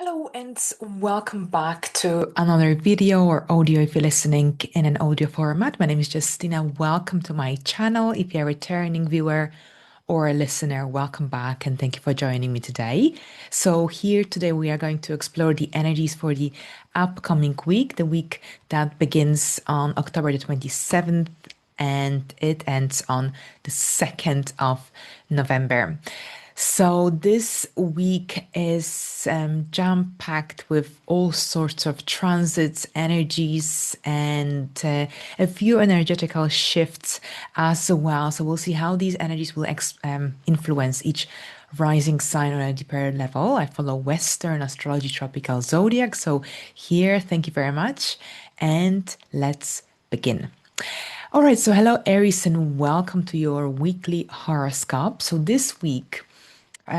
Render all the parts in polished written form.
Hello and welcome back to another video or audio if you're listening in an audio format. My name is Justyna. Welcome to my channel. If you're a returning viewer or a listener, welcome back and thank you for joining me today. So here today we are going to explore the energies for the upcoming week, the week that begins on October the 27th and it ends on the 2nd of November. So this week is jam-packed with all sorts of transits, energies, and a few energetical shifts as well. So we'll see how these energies will influence each rising sign on a deeper level. I follow Western astrology tropical zodiac. So here, thank you very much. And let's begin. All right, so hello, Aries, and welcome to your weekly horoscope. So this week,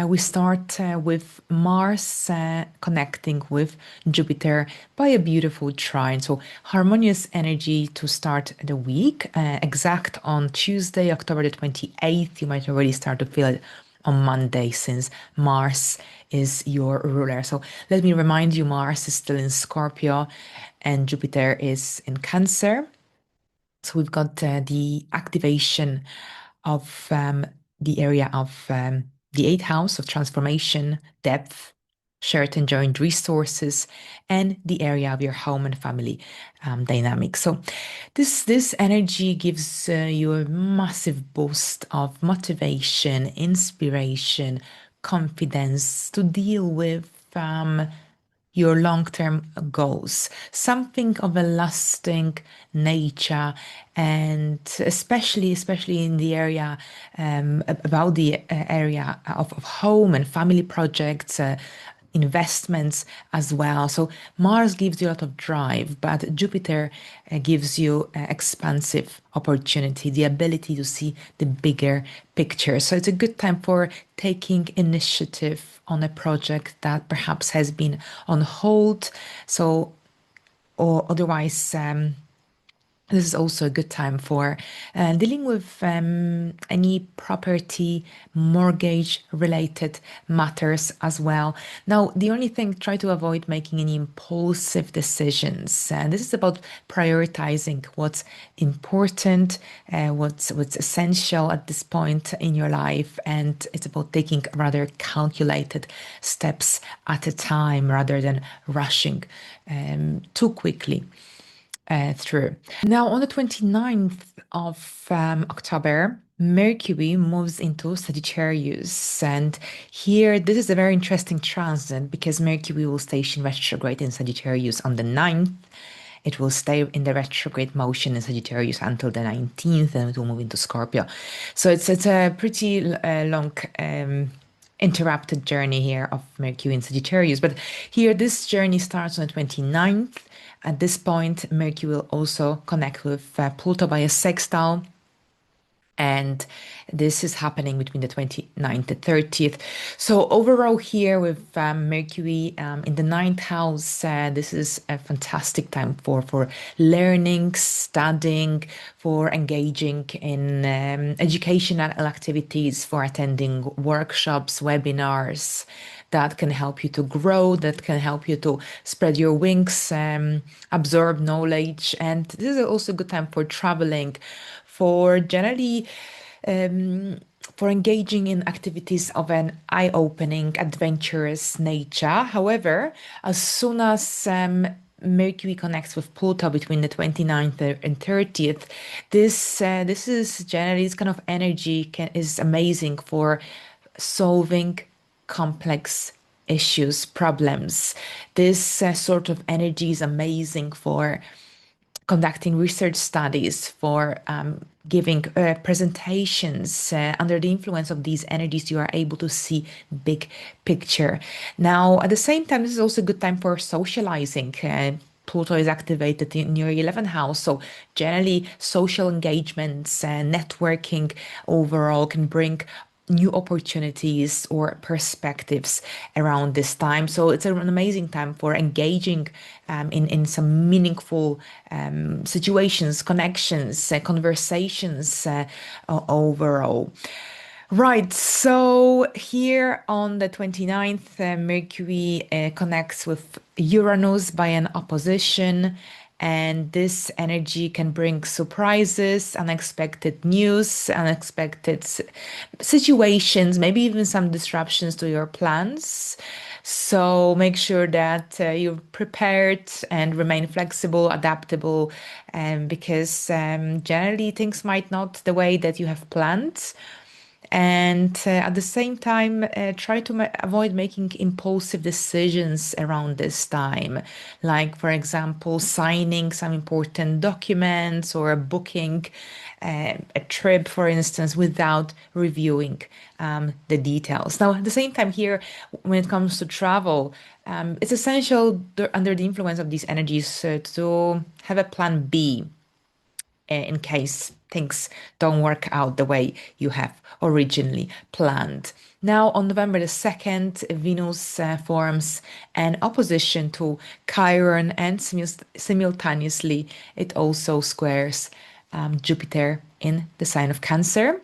we start with Mars connecting with Jupiter by a beautiful trine. So, harmonious energy to start the week. Exact on Tuesday, October the 28th. You might already start to feel it on Monday since Mars is your ruler. So, let me remind you Mars is still in Scorpio and Jupiter is in Cancer. So, we've got the activation of the area of the eighth house of transformation, depth, shared and joint resources, and the area of your home and family dynamic. So this energy gives you a massive boost of motivation, inspiration, confidence to deal with your long-term goals, something of a lasting nature, and especially in the area about the area of home and family projects, investments as well. So Mars gives you a lot of drive, but Jupiter gives you expansive opportunity, the ability to see the bigger picture. So it's a good time for taking initiative on a project that perhaps has been on hold. So, or otherwise, this is also a good time for dealing with any property, mortgage related matters as well. Now, the only thing, try to avoid making any impulsive decisions. And this is about prioritizing what's important, what's essential at this point in your life. And it's about taking rather calculated steps at a time rather than rushing too quickly through. Now, on the 29th of October, Mercury moves into Sagittarius. And here, this is a very interesting transit because Mercury will station retrograde in Sagittarius on the 9th. It will stay in the retrograde motion in Sagittarius until the 19th, and it will move into Scorpio. So it's a pretty long interrupted journey here of Mercury in Sagittarius. But here, this journey starts on the 29th. At this point, Mercury will also connect with Pluto by a sextile. And this is happening between the 29th and 30th. So overall here with Mercury in the ninth house, this is a fantastic time for learning, studying, for engaging in educational activities, for attending workshops, webinars that can help you to grow, that can help you to spread your wings, absorb knowledge. And this is also a good time for traveling, for generally for engaging in activities of an eye-opening, adventurous nature. However, as soon as Mercury connects with Pluto between the 29th and 30th, this is generally this kind of energy is amazing for solving complex issues, problems. This sort of energy is amazing for conducting research studies, for giving presentations. Under the influence of these energies, you are able to see big picture. Now, at the same time, this is also a good time for socializing. Pluto is activated in your 11th house. So generally, social engagements and networking overall can bring new opportunities or perspectives around this time. So it's an amazing time for engaging in some meaningful situations, connections, conversations overall. Right, so here on the 29th, Mercury connects with Uranus by an opposition, and this energy can bring surprises, unexpected news, unexpected situations, maybe even some disruptions to your plans. So make sure that you're prepared and remain flexible, adaptable, because generally things might not the way that you have planned. And at the same time, try to avoid making impulsive decisions around this time. Like, for example, signing some important documents or booking a trip, for instance, without reviewing the details. Now, at the same time, here, when it comes to travel, it's essential under the influence of these energies to have a plan B in case things don't work out the way you have originally planned. Now, on November the 2nd, Venus forms an opposition to Chiron, and simultaneously, it also squares Jupiter in the sign of Cancer.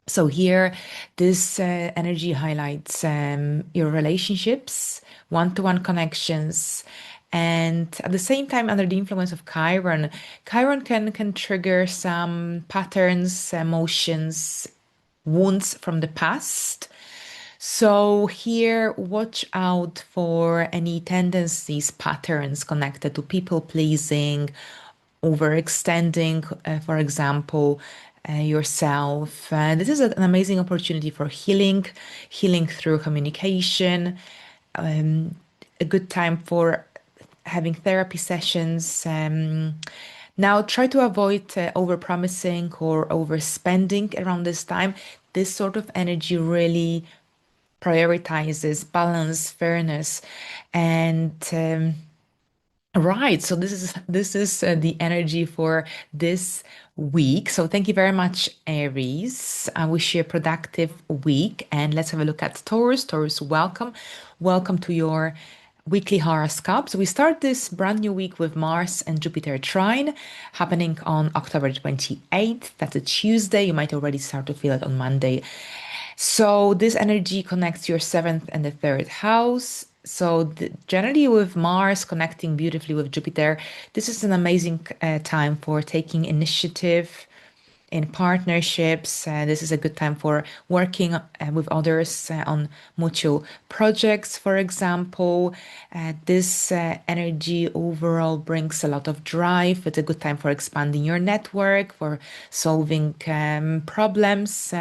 So here, this energy highlights your relationships, one-to-one connections, and at the same time, under the influence of Chiron, Chiron can trigger some patterns, emotions, wounds from the past. So here, watch out for any tendencies, patterns connected to people pleasing, overextending, for example, yourself. This is an amazing opportunity for healing, healing through communication, a good time for having therapy sessions. Now, try to avoid overpromising or overspending around this time. This sort of energy really prioritizes balance, fairness, and right. So this is the energy for this week. So thank you very much, Aries. I wish you a productive week. And let's have a look at Taurus. Taurus, welcome. Welcome to your weekly horoscope. So we start this brand new week with Mars and Jupiter trine happening on October 28th. That's a Tuesday. You might already start to feel it on Monday. So this energy connects your seventh and the third house. So generally with Mars connecting beautifully with Jupiter, this is an amazing time for taking initiative in partnerships. This is a good time for working with others on mutual projects, for example. This energy overall brings a lot of drive. It's a good time for expanding your network, for solving problems.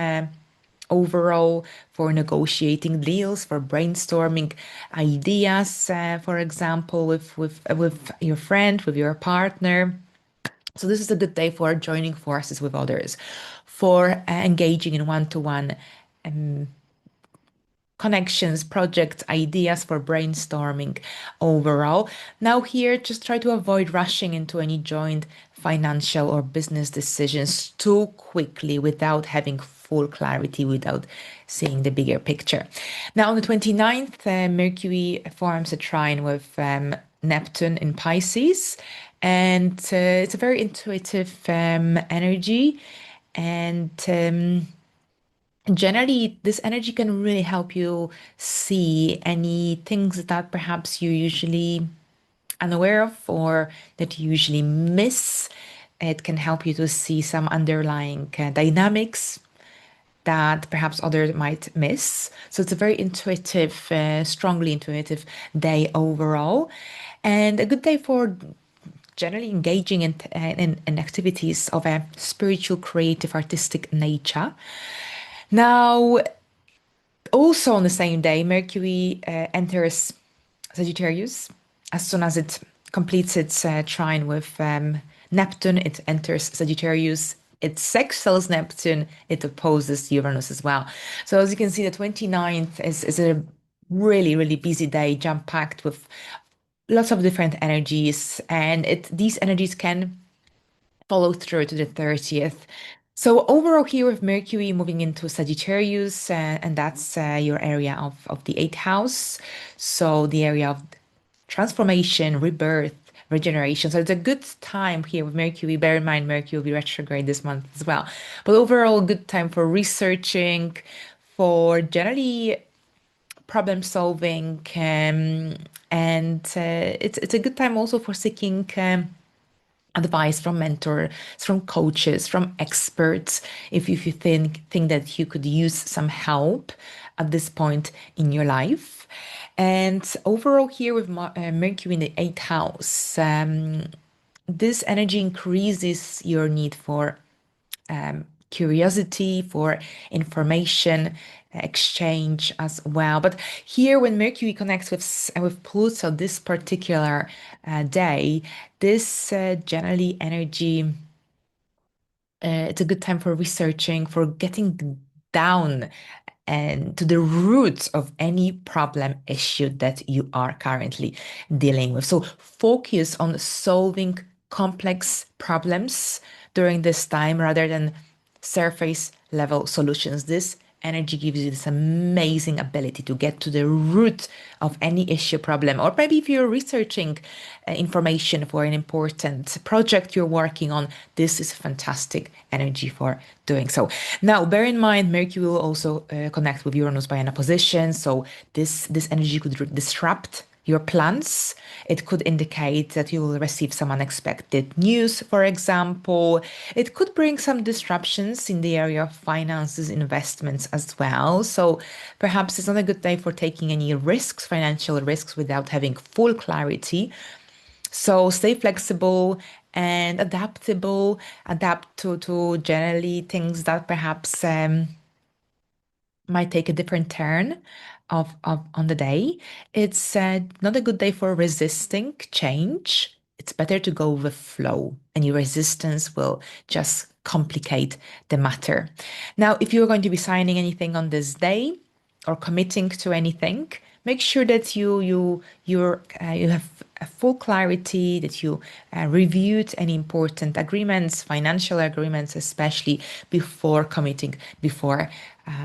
Overall, for negotiating deals, for brainstorming ideas, for example, with your friend, with your partner. So this is a good day for joining forces with others, for engaging in one-to-one connections, projects, ideas, for brainstorming overall. Now here, just try to avoid rushing into any joint financial or business decisions too quickly without having full clarity, without seeing the bigger picture. Now on the 29th, Mercury forms a trine with Neptune in Pisces, and it's a very intuitive energy, and generally this energy can really help you see any things that perhaps you usually unaware of or that you usually miss. It can help you to see some underlying dynamics that perhaps others might miss. So it's a very intuitive, strongly intuitive day overall, and a good day for generally engaging in activities of a spiritual, creative, artistic nature. Now, also on the same day, Mercury enters Sagittarius. As soon as it completes its trine with Neptune, it enters Sagittarius. It sextiles Neptune, it opposes Uranus as well. So as you can see, the 29th is a really, really busy day, jam-packed with lots of different energies, and these energies can follow through to the 30th. So overall here with Mercury moving into Sagittarius, and that's your area of the eighth house. So the area of transformation, rebirth, regeneration. So it's a good time here with Mercury. Bear in mind, Mercury will be retrograde this month as well. But overall, good time for researching, for generally problem solving, and it's a good time also for seeking advice from mentors, from coaches, from experts. If you think that you could use some help at this point in your life. And overall, here with Mercury in the eighth house, this energy increases your need for curiosity, for information exchange as well. But here, when Mercury connects with Pluto, this particular day, this generally energy, it's a good time for researching, for getting down and to the roots of any problem issue that you are currently dealing with. So focus on solving complex problems during this time rather than surface level solutions. This energy gives you this amazing ability to get to the root of any issue problem. Or maybe if you're researching information for an important project you're working on, this is fantastic energy for doing so. Now, bear in mind, Mercury will also connect with Uranus by an opposition. So this energy could disrupt your plans. It could indicate that you will receive some unexpected news, for example. It could bring some disruptions in the area of finances, investments as well. So perhaps it's not a good day for taking any risks, financial risks, without having full clarity. So stay flexible and adaptable, adapt to generally things that perhaps might take a different turn of on the day. It's not a good day for resisting change. It's better to go with flow, and your resistance will just complicate the matter. Now, if you're going to be signing anything on this day or committing to anything, make sure that you have a full clarity, that you reviewed any important agreements, financial agreements, especially before committing, before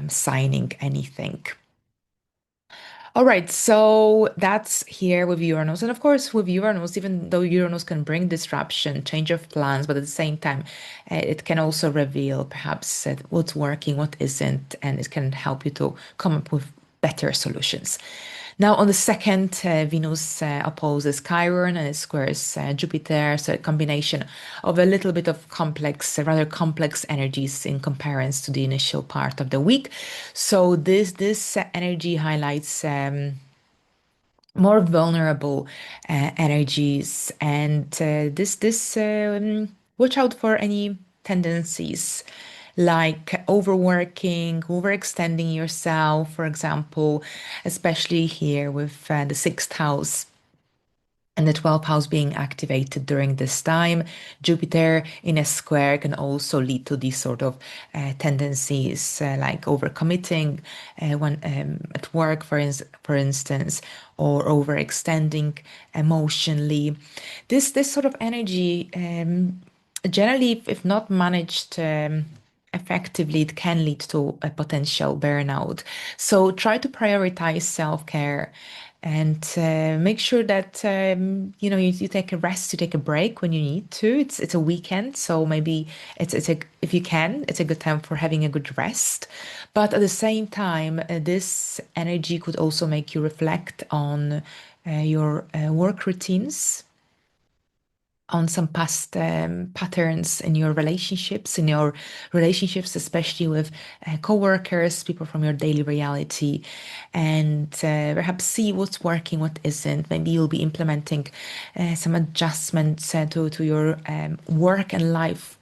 signing anything. All right, so that's here with Uranus. And of course, with Uranus, even though Uranus can bring disruption, change of plans, but at the same time, it can also reveal perhaps what's working, what isn't, and it can help you to come up with better solutions. Now, on the second, Venus opposes Chiron and it squares Jupiter. So a combination of a little bit of complex, rather complex energies in comparison to the initial part of the week. So this energy highlights more vulnerable energies, and this watch out for any tendencies like overworking, overextending yourself, for example, especially here with the sixth house and the 12th house being activated during this time. Jupiter in a square can also lead to these sort of tendencies like overcommitting when at work, for instance, or overextending emotionally. This sort of energy, generally, if not managed effectively, it can lead to a potential burnout. So try to prioritize self-care and make sure that you take a rest, you take a break when you need to. It's a weekend, so maybe it's a if you can, it's a good time for having a good rest. But at the same time, this energy could also make you reflect on your work routines, on some past patterns in your relationships, especially with co-workers, people from your daily reality, and perhaps see what's working, what isn't. Maybe you'll be implementing some adjustments to your work and life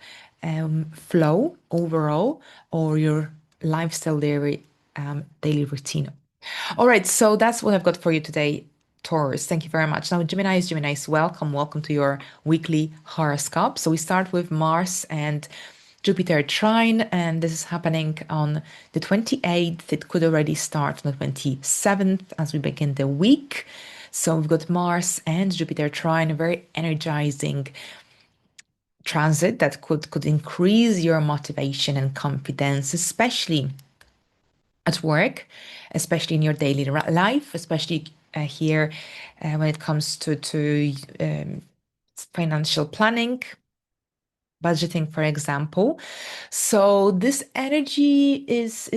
flow overall, or your lifestyle daily routine. All right, so that's what I've got for you today, Taurus. Thank you very much. Now, Gemini's welcome. Welcome to your weekly horoscope. So we start with Mars and Jupiter trine, and this is happening on the 28th. It could already start on the 27th as we begin the week. So we've got Mars and Jupiter trine, a very energizing transit that could increase your motivation and confidence, especially at work, especially in your daily life, especially here when it comes to financial planning, budgeting, for example. So this energy is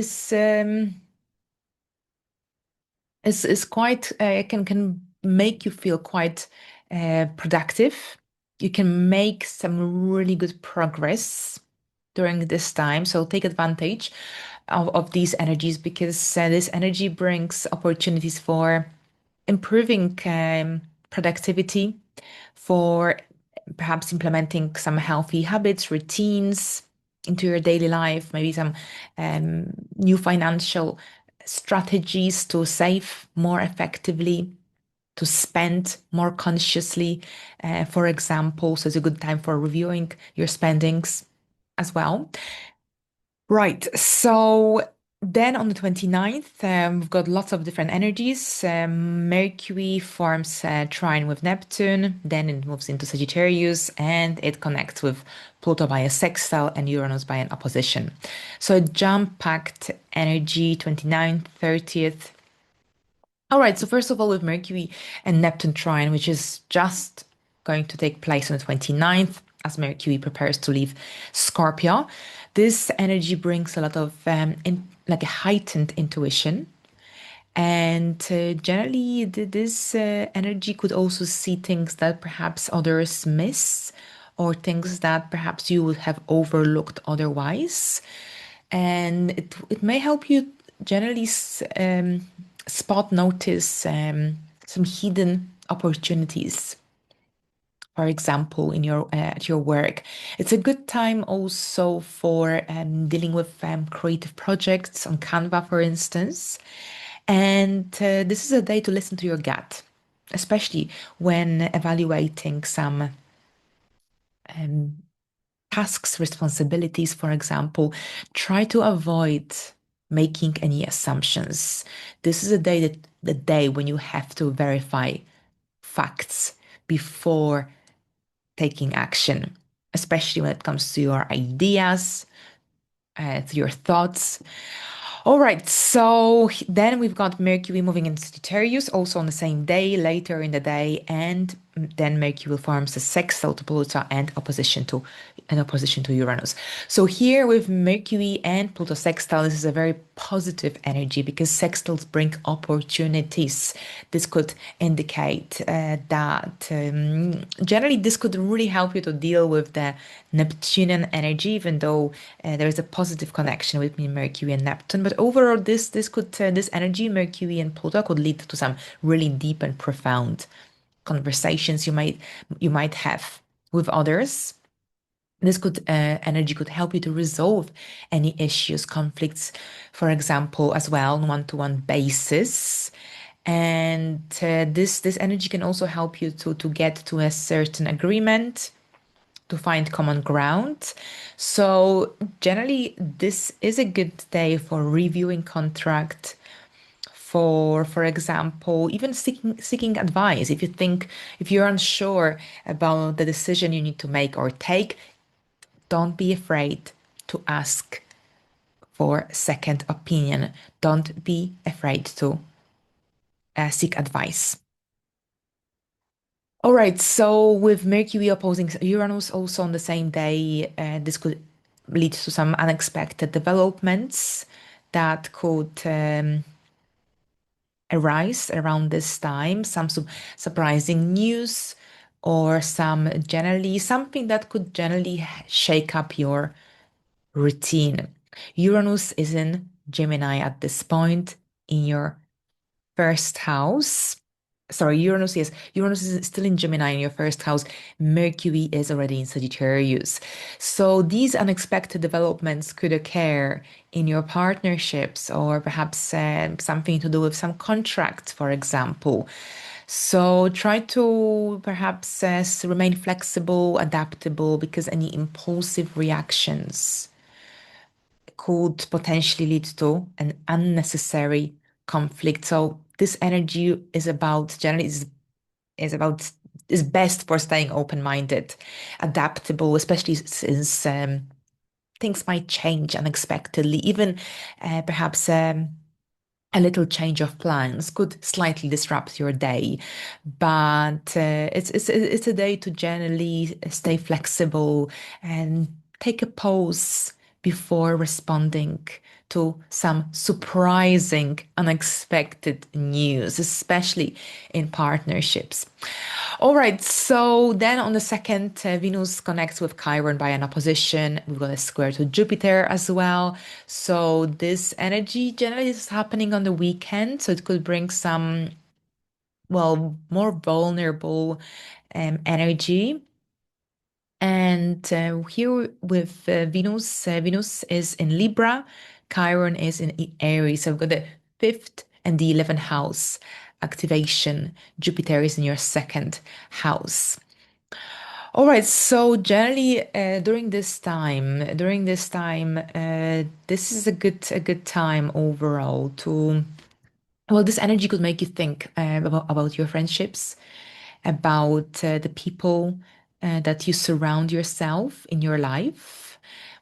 quite can make you feel quite productive. You can make some really good progress during this time. So take advantage of these energies because this energy brings opportunities for improving productivity, for perhaps implementing some healthy habits, routines into your daily life, maybe some new financial strategies to save more effectively, to spend more consciously, for example. So it's a good time for reviewing your spendings as well. Right. So then on the 29th, we've got lots of different energies. Mercury forms a trine with Neptune, then it moves into Sagittarius, and it connects with Pluto by a sextile and Uranus by an opposition. So a jam-packed energy, 29th, 30th. All right, so first of all, with Mercury and Neptune trine, which is just going to take place on the 29th as Mercury prepares to leave Scorpio. This energy brings a lot of like a heightened intuition. And generally, this energy could also see things that perhaps others miss or things that perhaps you would have overlooked otherwise. And it may help you generally spot, notice some hidden opportunities, for example, in your at your work. It's a good time also for dealing with creative projects on Canva, for instance. And this is a day to listen to your gut, especially when evaluating some um, tasks, responsibilities, for example. Try to avoid making any assumptions. This is a day that the day when you have to verify facts before taking action, especially when it comes to your ideas, to your thoughts. All right, so then we've got Mercury moving into Sagittarius also on the same day, later in the day, and then Mercury forms a sextile to Pluto and opposition to Uranus. So here with Mercury and Pluto sextile, this is a very positive energy because sextiles bring opportunities. This could indicate that generally this could really help you to deal with the Neptunian energy, even though there is a positive connection between Mercury and Neptune. But overall, this energy, Mercury and Pluto, could lead to some really deep and profound conversations you might have with others. This energy could help you to resolve any issues, conflicts, for example, as well on one-to-one basis. And this energy can also help you to get to a certain agreement, to find common ground. So generally, this is a good day for reviewing contract, for example, even seeking advice. If you're unsure about the decision you need to make or take, don't be afraid to ask for second opinion. Don't be afraid to seek advice. All right, so with Mercury opposing Uranus also on the same day, this could lead to some unexpected developments that could arise around this time, some surprising news or something that could generally shake up your routine. Uranus is in Gemini at this point in your first house. Sorry, Uranus, yes. Uranus is still in Gemini in your first house. Mercury is already in Sagittarius. So these unexpected developments could occur in your partnerships or perhaps something to do with some contracts, for example. So try to perhaps remain flexible, adaptable, because any impulsive reactions could potentially lead to an unnecessary conflict. So this energy is about generally is about is best for staying open-minded, adaptable, especially since things might change unexpectedly, even perhaps a little change of plans could slightly disrupt your day, but it's a day to generally stay flexible and take a pause before responding to some surprising, unexpected news, especially in partnerships. All right, so then on the second, Venus connects with Chiron by an opposition. We've got a square to Jupiter as well. So this energy generally is happening on the weekend. So it could bring some, well, more vulnerable energy. And here with Venus is in Libra, Chiron is in Aries. So we've got the fifth and the 11th house activation. Jupiter is in your second house. All right, so generally this is a good time overall to, well, this energy could make you think about your friendships, about the people that you surround yourself in your life.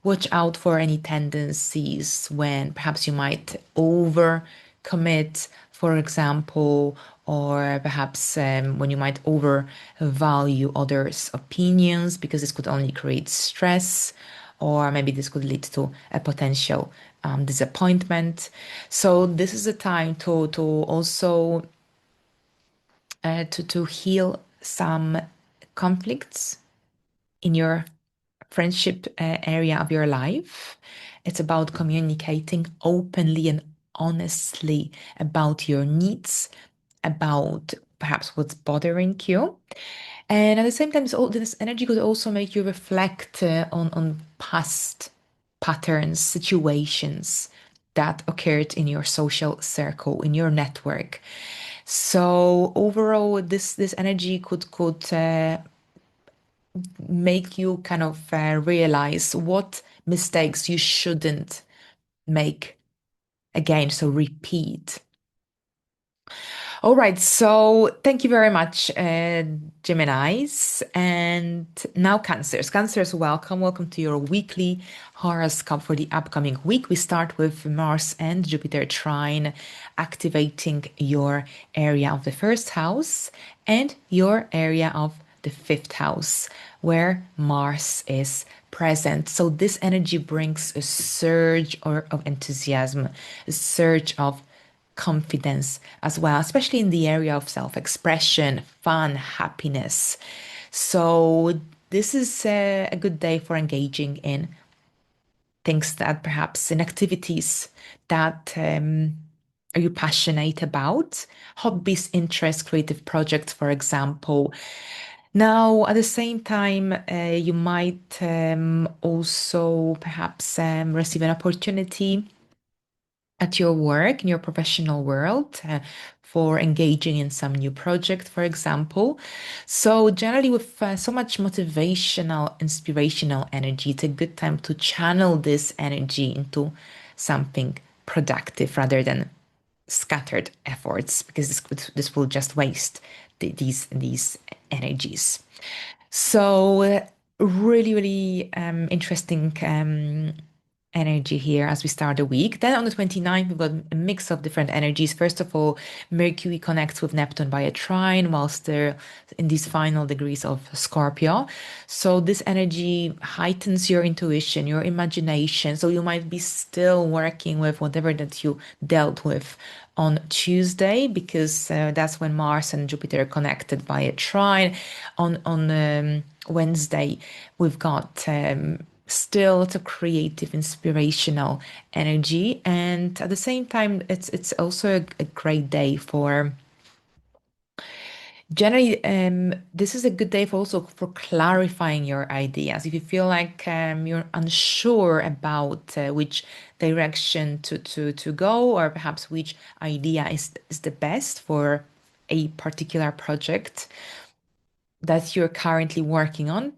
Watch out for any tendencies when perhaps you might overcommit, for example, or perhaps when you might overvalue others' opinions, because this could only create stress, or maybe this could lead to a potential disappointment. So this is a time to also to heal some conflicts in your friendship area of your life. It's about communicating openly and honestly about your needs, about perhaps what's bothering you. And at the same time, this energy could also make you reflect on past patterns, situations that occurred in your social circle, in your network. So overall, this energy could make you kind of realize what mistakes you shouldn't make again. So repeat. All right, so thank you very much, Geminis. And now Cancers. Cancers, welcome. Welcome to your weekly horoscope for the upcoming week. We start with Mars and Jupiter trine, activating your area of the first house and your area of the fifth house, where Mars is present. So this energy brings a surge of enthusiasm, a surge of confidence as well, especially in the area of self expression, fun, happiness. So, this is a good day for engaging in things that perhaps in activities that are you passionate about, hobbies, interests, creative projects, for example. Now, at the same time, you might also perhaps receive an opportunity at your work, in your professional world, for engaging in some new project, for example. So, generally, with so much motivational, inspirational energy, it's a good time to channel this energy into something productive rather than scattered efforts, because this will just waste these energies. So, really, really interesting energy here as we start the week. Then on the 29th, we've got a mix of different energies. First of all, Mercury connects with Neptune by a trine whilst they're in these final degrees of Scorpio. So this energy heightens your intuition, your imagination. So you might be still working with whatever that you dealt with on Tuesday, because that's when Mars and Jupiter are connected by a trine. On Wednesday, we've got still a creative, inspirational energy, and at the same time, it's also a great day for. Generally, this is a good day for also for clarifying your ideas. If you feel like you're unsure about which direction to go, or perhaps which idea is the best for a particular project that you're currently working on,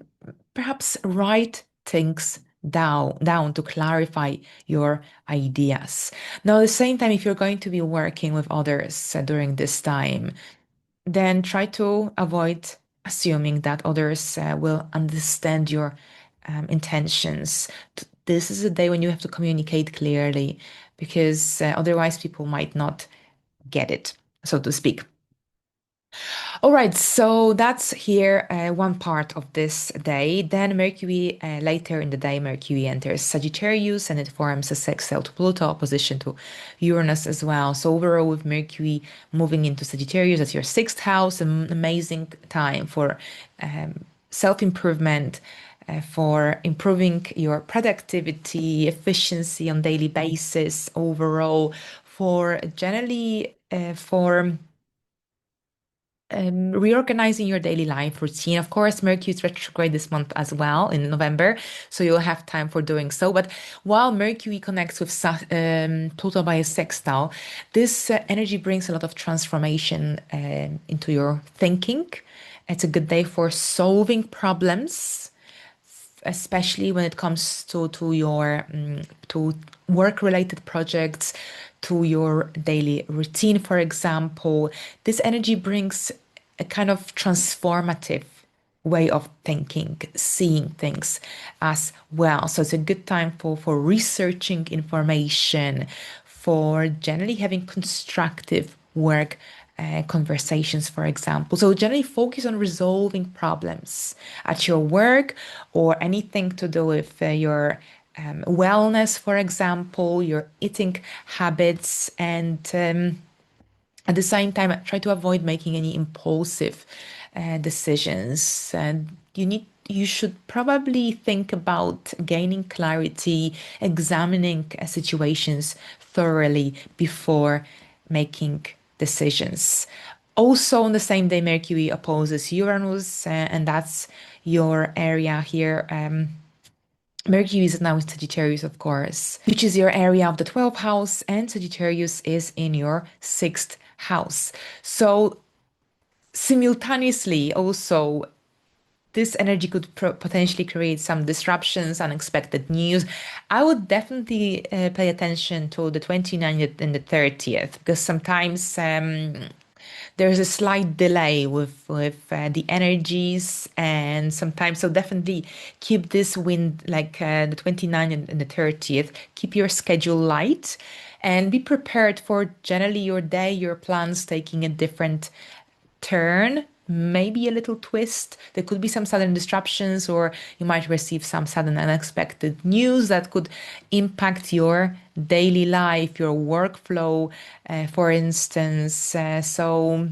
perhaps write things down to clarify your ideas. Now, at the same time, if you're going to be working with others during this time, then try to avoid assuming that others will understand your intentions. This is a day when you have to communicate clearly, because otherwise people might not get it, so to speak. All right, so that's here one part of this day. Then Mercury, later in the day, Mercury enters Sagittarius and it forms a sextile to Pluto, opposition to Uranus as well. So overall, with Mercury moving into Sagittarius, that's your sixth house, an amazing time for self-improvement, for improving your productivity, efficiency on daily basis overall, for generally for reorganizing your daily life routine. Of course, Mercury is retrograde this month as well in November, so you'll have time for doing so. But while Mercury connects with Pluto by a sextile, this energy brings a lot of transformation into your thinking. It's a good day for solving problems, especially when it comes to your to work related projects, to your daily routine, for example. This energy brings a kind of transformative way of thinking, seeing things as well. So it's a good time for researching information, for generally having constructive work conversations, for example. So generally focus on resolving problems at your work or anything to do with your wellness, for example, your eating habits, and at the same time, try to avoid making any impulsive decisions. And you should probably think about gaining clarity, examining situations thoroughly before making decisions. Also, on the same day, Mercury opposes Uranus, and that's your area here. Mercury is now in Sagittarius, of course, which is your area of the 12th house, and Sagittarius is in your 6th house. So, simultaneously, also, this energy could potentially create some disruptions, unexpected news. I would definitely pay attention to the 29th and the 30th, because sometimes there's a slight delay with the energies, and sometimes, so definitely keep this wind like the 29th and the 30th. Keep your schedule light and be prepared for generally your day, your plans taking a different turn, maybe a little twist. There could be some sudden disruptions, or you might receive some sudden unexpected news that could impact your daily life, your workflow, for instance. So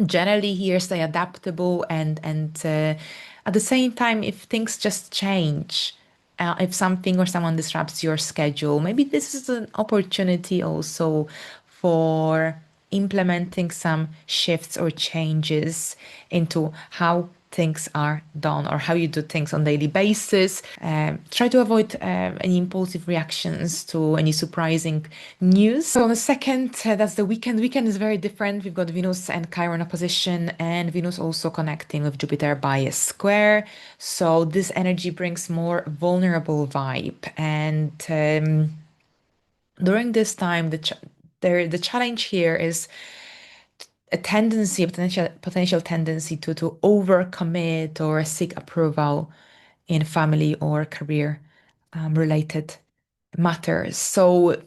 generally here stay adaptable, and at the same time, if things just change, if something or someone disrupts your schedule, maybe this is an opportunity also for implementing some shifts or changes into how things are done or how you do things on daily basis. Try to avoid any impulsive reactions to any surprising news. So on the second, that's the weekend. Weekend is very different. We've got Venus and Chiron opposition, and Venus also connecting with Jupiter by a square. So this energy brings more vulnerable vibe, and during this time, the challenge here is a tendency, a potential tendency to overcommit or seek approval in family or career related matters. So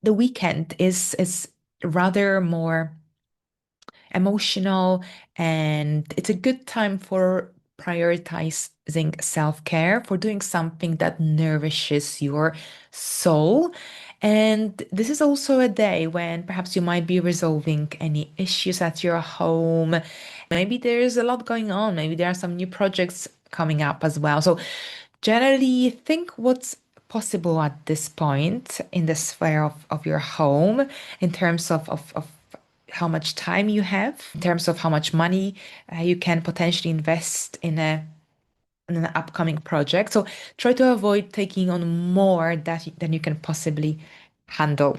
the weekend is rather more emotional, and it's a good time for prioritizing self-care, for doing something that nourishes your soul. And this is also a day when perhaps you might be resolving any issues at your home. Maybe there's a lot going on. Maybe there are some new projects coming up as well. So generally think what's possible at this point in the sphere of your home, in terms of how much time you have, in terms of how much money you can potentially invest in an upcoming project. So try to avoid taking on more than you can possibly handle.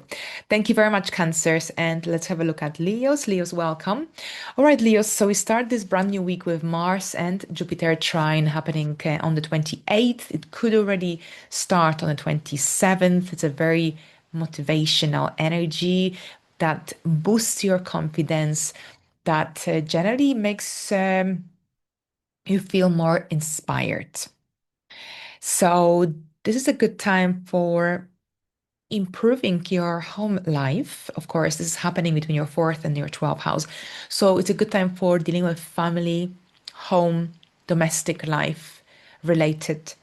Thank you very much, Cancers. And let's have a look at Leos. Leos, welcome. All right, Leos. So we start this brand new week with Mars and Jupiter trine happening on the 28th. It could already start on the 27th. It's a very motivational energy that boosts your confidence, that generally makes you feel more inspired. So this is a good time for improving your home life. Of course, this is happening between your fourth and your 12th house. So it's a good time for dealing with family, home, domestic life related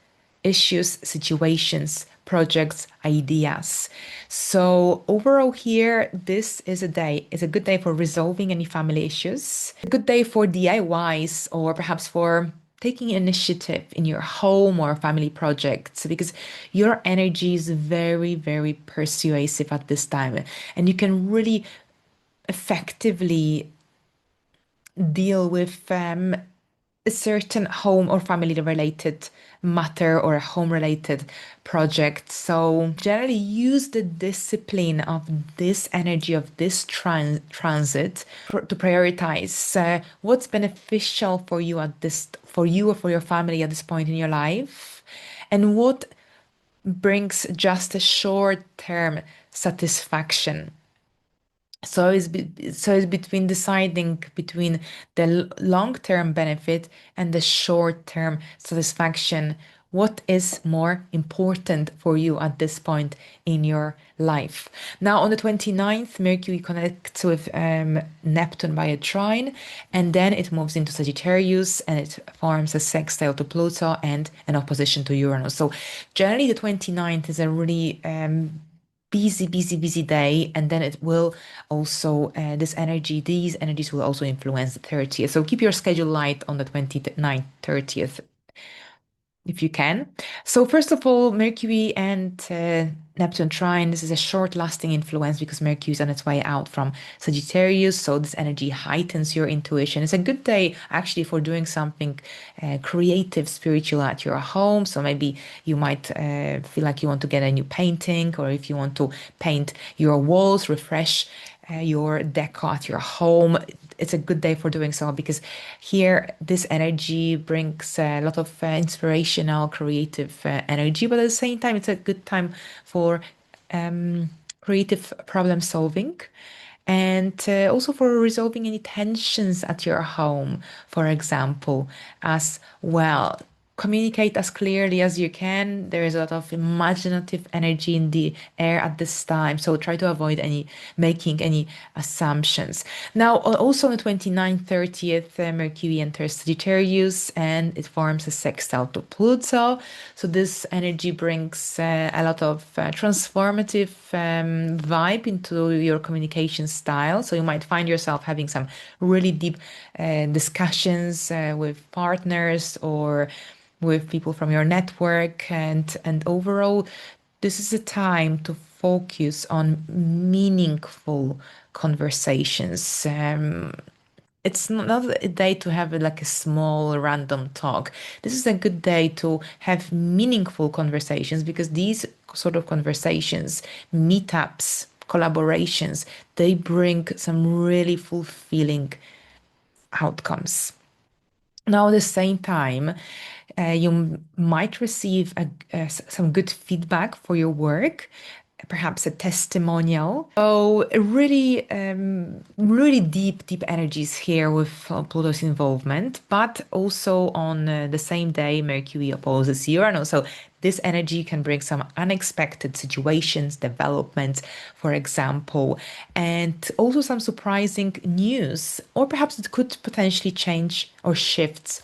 issues, situations, projects, ideas. So overall here, this is a day, it's a good day for resolving any family issues, a good day for DIYs or perhaps for taking initiative in your home or family projects because your energy is very, very persuasive at this time. And you can really effectively deal with a certain home or family related matter or a home related project. So generally use the discipline of this energy of this transit to prioritize what's beneficial for you at this for you or for your family at this point in your life and what brings just a short term satisfaction. So it's between deciding between the long-term benefit and the short-term satisfaction. What is more important for you at this point in your life? Now, on the 29th, Mercury connects with Neptune by a trine, and then it moves into Sagittarius and it forms a sextile to Pluto and an opposition to Uranus. So, generally, the 29th is a really busy day, and then it will also these energies will also influence the 30th. So keep your schedule light on the 29th, 30th if you can. So first of all, Mercury and Neptune trine, this is a short-lasting influence because Mercury is on its way out from Sagittarius, so this energy heightens your intuition. It's a good day actually for doing something creative, spiritual at your home. So maybe you might feel like you want to get a new painting, or if you want to paint your walls, refresh your decor at your home. It's a good day for doing so because here this energy brings a lot of inspirational, creative energy, but at the same time, it's a good time for creative problem solving and also for resolving any tensions at your home, for example, as well. Communicate as clearly as you can. There is a lot of imaginative energy in the air at this time, so try to avoid making any assumptions. Now, also on the 29th, 30th, Mercury enters Sagittarius and it forms a sextile to Pluto. So this energy brings a lot of transformative vibe into your communication style. So you might find yourself having some really deep discussions with partners or with people from your network, and overall this is a time to focus on meaningful conversations. It's not a day to have like a small random talk. This is a good day to have meaningful conversations because these sort of conversations, meetups, collaborations, they bring some really fulfilling outcomes. Now, at the same time, you might receive some good feedback for your work, perhaps a testimonial. So, really deep energies here with Pluto's involvement, but also on the same day, Mercury opposes Uranus. So, this energy can bring some unexpected situations, developments, for example, and also some surprising news, or perhaps it could potentially change or shift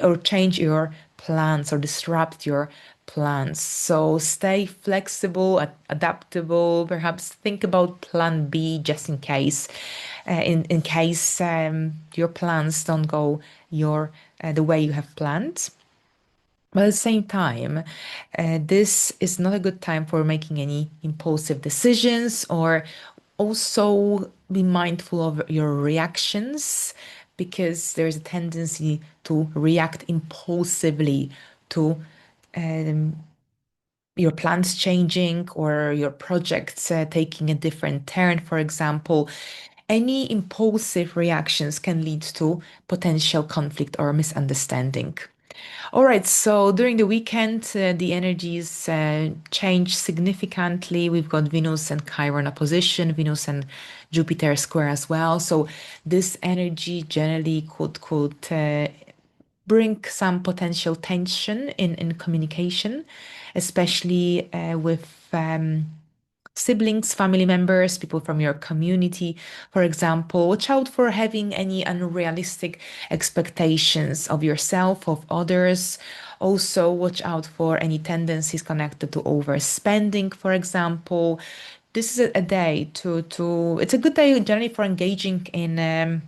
or change your plans or disrupt your plans. So stay flexible, adaptable, perhaps think about plan B just in case, in case your plans don't go the way you have planned. But at the same time, this is not a good time for making any impulsive decisions, or also be mindful of your reactions because there's a tendency to react impulsively to um, your plans changing or your projects taking a different turn, for example. Any impulsive reactions can lead to potential conflict or misunderstanding. All right, so during the weekend, the energies change significantly. We've got Venus and Chiron opposition, Venus and Jupiter square as well. So this energy generally could bring some potential tension in communication, especially with siblings, family members, people from your community, for example. Watch out for having any unrealistic expectations of yourself, of others. Also, watch out for any tendencies connected to overspending, for example. This is a day to it's a good day generally for engaging in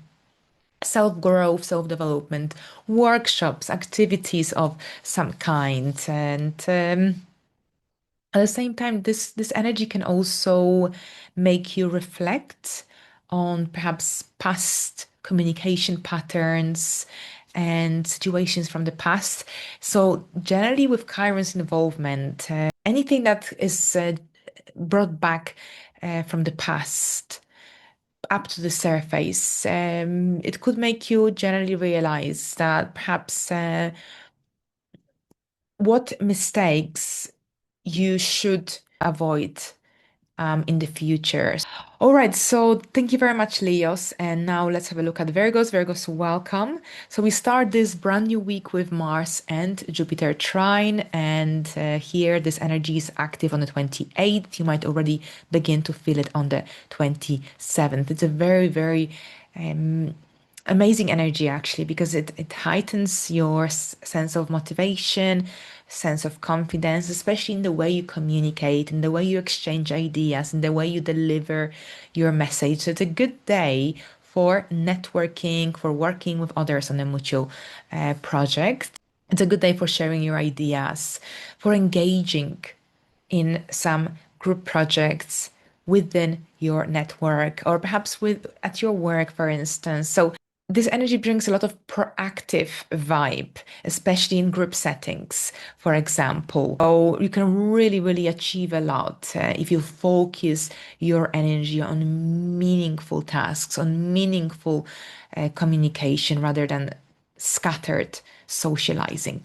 self-growth, self-development, workshops, activities of some kind. And at the same time, this energy can also make you reflect on perhaps past communication patterns and situations from the past. So generally with Chiron's involvement, anything that is brought back from the past up to the surface, it could make you generally realize that perhaps what mistakes you should avoid in the future. All right, so thank you very much, Leos. And now let's have a look at Virgos. Virgos, welcome. So we start this brand new week with Mars and Jupiter trine. And here, this energy is active on the 28th. You might already begin to feel it on the 27th. It's a very, very amazing energy actually because it heightens your sense of motivation, sense of confidence, especially in the way you communicate, in the way you exchange ideas, in the way you deliver your message. So it's a good day for networking, for working with others on a mutual project. It's a good day for sharing your ideas, for engaging in some group projects within your network or perhaps with at your work, for instance. So this energy brings a lot of proactive vibe, especially in group settings, for example. So you can really, really achieve a lot if you focus your energy on meaningful tasks, on meaningful communication rather than scattered socializing.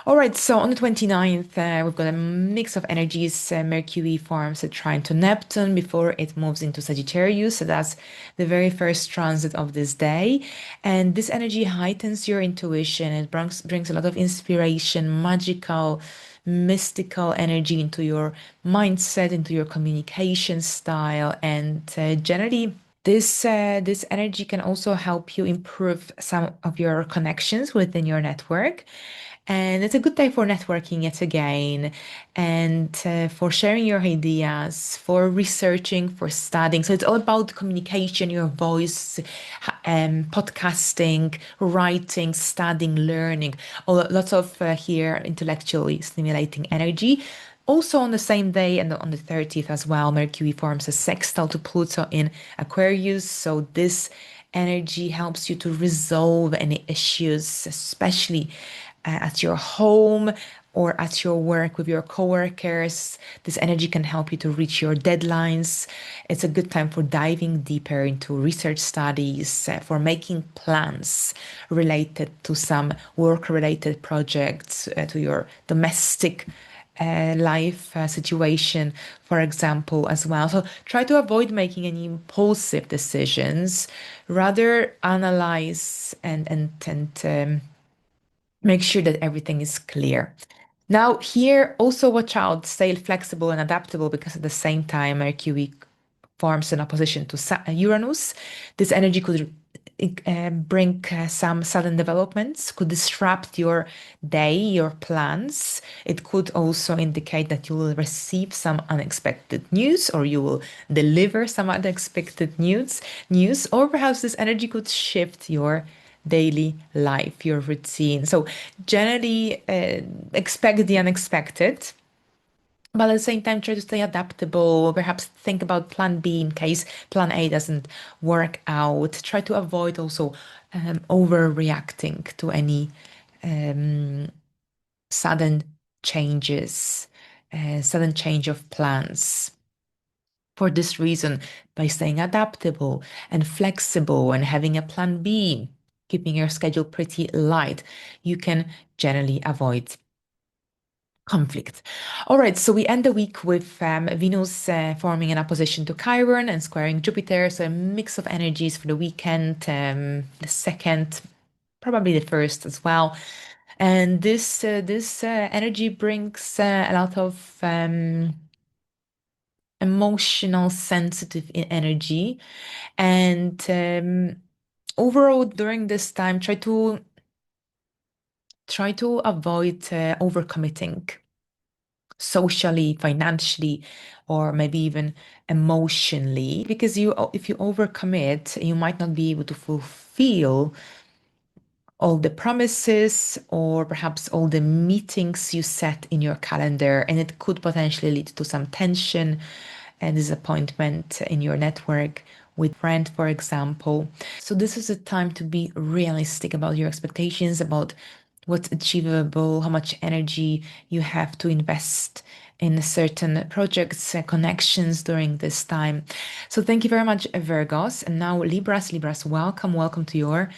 All right, so on the 29th, we've got a mix of energies. Mercury forms a trine to Neptune before it moves into Sagittarius. So that's the very first transit of this day. And this energy heightens your intuition. It brings a lot of inspiration, magical, mystical energy into your mindset, into your communication style, and generally this energy can also help you improve some of your connections within your network. And it's a good day for networking yet again, and for sharing your ideas, for researching, for studying. So it's all about communication, your voice, podcasting, writing, studying, learning. Lots of here intellectually stimulating energy. Also, on the same day and on the 30th as well, Mercury forms a sextile to Pluto in Aquarius. So, this energy helps you to resolve any issues, especially at your home or at your work with your coworkers. This energy can help you to reach your deadlines. It's a good time for diving deeper into research studies, for making plans related to some work-related projects, to your domestic life situation, for example, as well. So try to avoid making any impulsive decisions. Rather analyze and make sure that everything is clear. Now, here also watch out, stay flexible and adaptable because at the same time, Mercury forms an opposition to Uranus. This energy could bring some sudden developments, could disrupt your day, your plans. It could also indicate that you will receive some unexpected news or you will deliver some unexpected news, or perhaps this energy could shift your daily life, your routine. So generally expect the unexpected, but at the same time try to stay adaptable. Perhaps think about plan B in case plan A doesn't work out. Try to avoid also overreacting to any sudden changes, sudden change of plans. For this reason, by staying adaptable and flexible and having a plan B, keeping your schedule pretty light, you can generally avoid conflict. All right, so we end the week with Venus forming an opposition to Chiron and squaring Jupiter. So a mix of energies for the weekend, the second, probably the first as well. And this energy brings a lot of emotional, sensitive energy. And overall, during this time, try to avoid overcommitting socially, financially, or maybe even emotionally, because if you overcommit, you might not be able to fulfill all the promises or perhaps all the meetings you set in your calendar, and it could potentially lead to some tension and disappointment in your network with friend, for example. So this is a time to be realistic about your expectations, about what's achievable, how much energy you have to invest in certain projects, connections during this time. So thank you very much, Virgos. And now Libras, welcome to your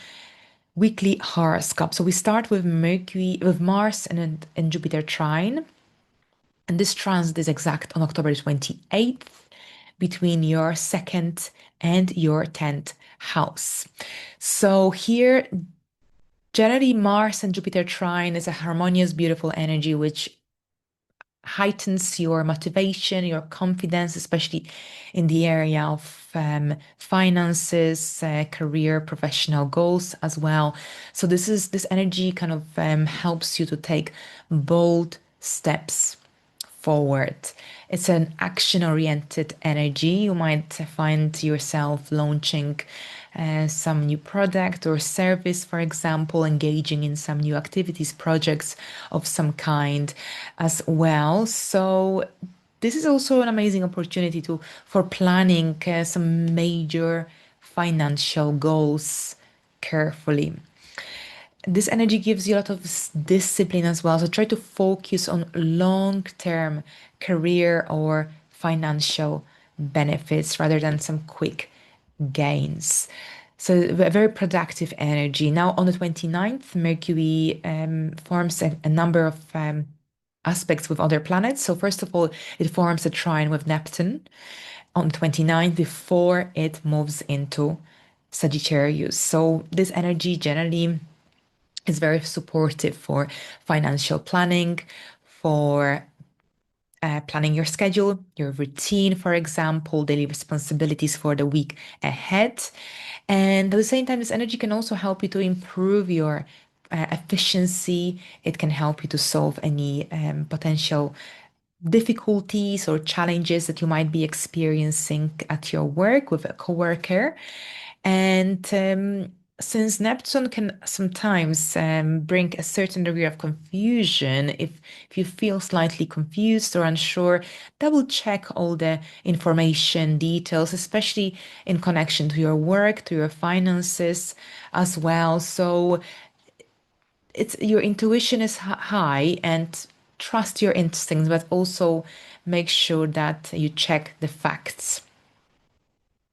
weekly horoscope. So we start with Mars and Jupiter trine. And this transit is exact on October 28th between your second and your 10th house. So here, generally, Mars and Jupiter trine is a harmonious, beautiful energy which heightens your motivation, your confidence, especially in the area of finances, career, professional goals as well. So this energy kind of helps you to take bold steps forward. It's an action oriented energy. You might find yourself launching some new product or service, for example, engaging in some new activities, projects of some kind as well. So this is also an amazing opportunity for planning some major financial goals carefully. This energy gives you a lot of discipline as well. So try to focus on long-term career or financial benefits rather than some quick gains. So a very productive energy. Now on the 29th, Mercury forms a number of aspects with other planets. So first of all, it forms a trine with Neptune on the 29th before it moves into Sagittarius. So this energy generally is very supportive for financial planning, for planning your schedule, your routine, for example, daily responsibilities for the week ahead. And at the same time, this energy can also help you to improve your efficiency. It can help you to solve any potential difficulties or challenges that you might be experiencing at your work with a coworker. And since Neptune can sometimes bring a certain degree of confusion, if you feel slightly confused or unsure, double check all the information, details, especially in connection to your work, to your finances as well. So it's your intuition is high and trust your instincts, but also make sure that you check the facts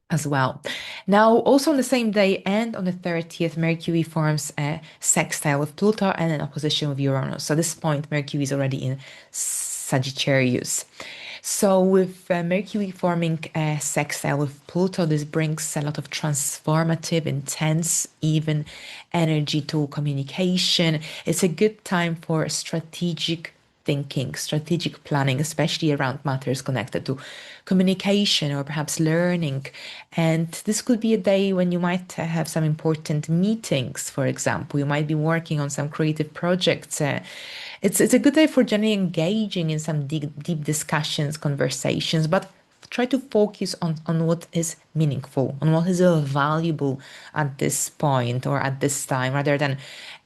as well. Now, also on the same day and on the 30th, Mercury forms a sextile with Pluto and an opposition with Uranus. So at this point, Mercury is already in Sagittarius. So with Mercury forming a sextile with Pluto, this brings a lot of transformative, intense, even energy to communication. It's a good time for strategic thinking, strategic planning, especially around matters connected to communication or perhaps learning. And this could be a day when you might have some important meetings, for example. You might be working on some creative projects. It's a good day for generally engaging in some deep discussions, conversations, but try to focus on what is meaningful, on what is valuable at this point or at this time, rather than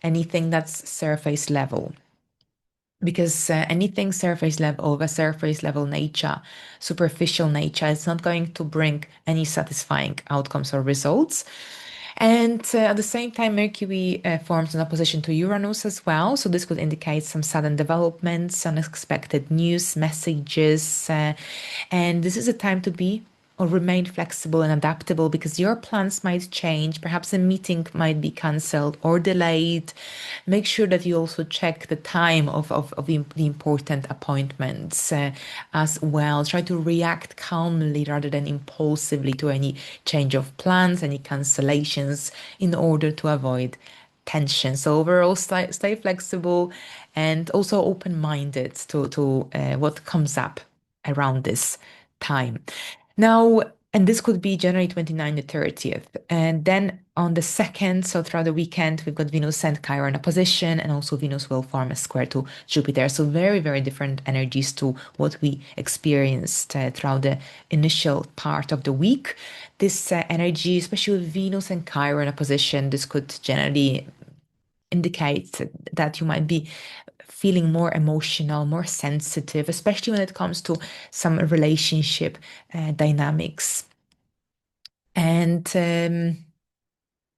anything that's surface level, because anything surface level of a surface level nature, superficial nature, is not going to bring any satisfying outcomes or results. And at the same time, Mercury forms an opposition to Uranus as well. So this could indicate some sudden developments, unexpected news, messages. And this is a time to be or remain flexible and adaptable, because your plans might change. Perhaps a meeting might be cancelled or delayed. Make sure that you also check the time of the important appointments as well. Try to react calmly rather than impulsively to any change of plans, any cancellations, in order to avoid tension. So overall, stay flexible and also open-minded to what comes up around this time. Now, and this could be January 29th to 30th. And then on the 2nd, so throughout the weekend, we've got Venus and Chiron opposition, and also Venus will form a square to Jupiter. So very, very different energies to what we experienced throughout the initial part of the week. This energy, especially with Venus and Chiron opposition, this could generally indicate that you might be feeling more emotional, more sensitive, especially when it comes to some relationship dynamics. And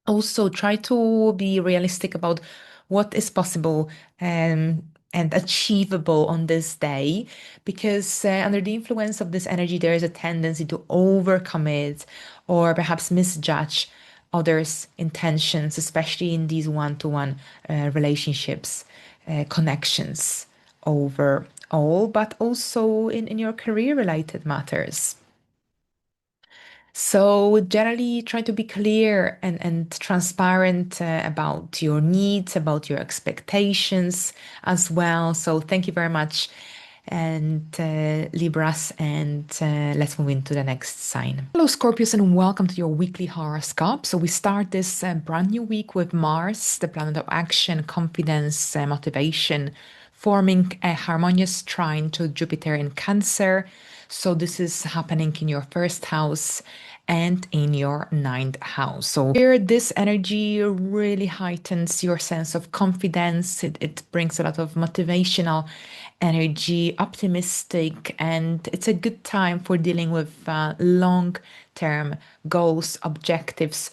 also try to be realistic about what is possible and achievable on this day, because under the influence of this energy, there is a tendency to overcommit or perhaps misjudge others' intentions, especially in these one-to-one relationships, connections overall, but also in your career-related matters. So generally try to be clear and transparent about your needs, about your expectations as well. So thank you very much. And Libras, and let's move into the next sign. Hello, Scorpios, and welcome to your weekly horoscope. So we start this brand new week with Mars, the planet of action, confidence, motivation, forming a harmonious trine to Jupiter in Cancer. So this is happening in your first house and in your ninth house. So here, this energy really heightens your sense of confidence. It brings a lot of motivational energy, optimistic, and it's a good time for dealing with long-term goals, objectives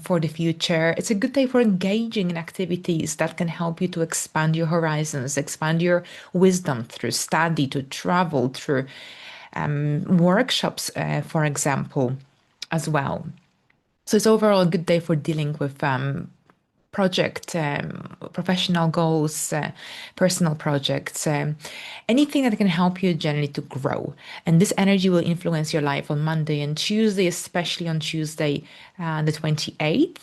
for the future. It's a good day for engaging in activities that can help you to expand your horizons, expand your wisdom through study, to travel, through workshops, for example, as well. So it's overall a good day for dealing with project, professional goals, personal projects, anything that can help you generally to grow. And this energy will influence your life on Monday and Tuesday, especially on Tuesday, the 28th.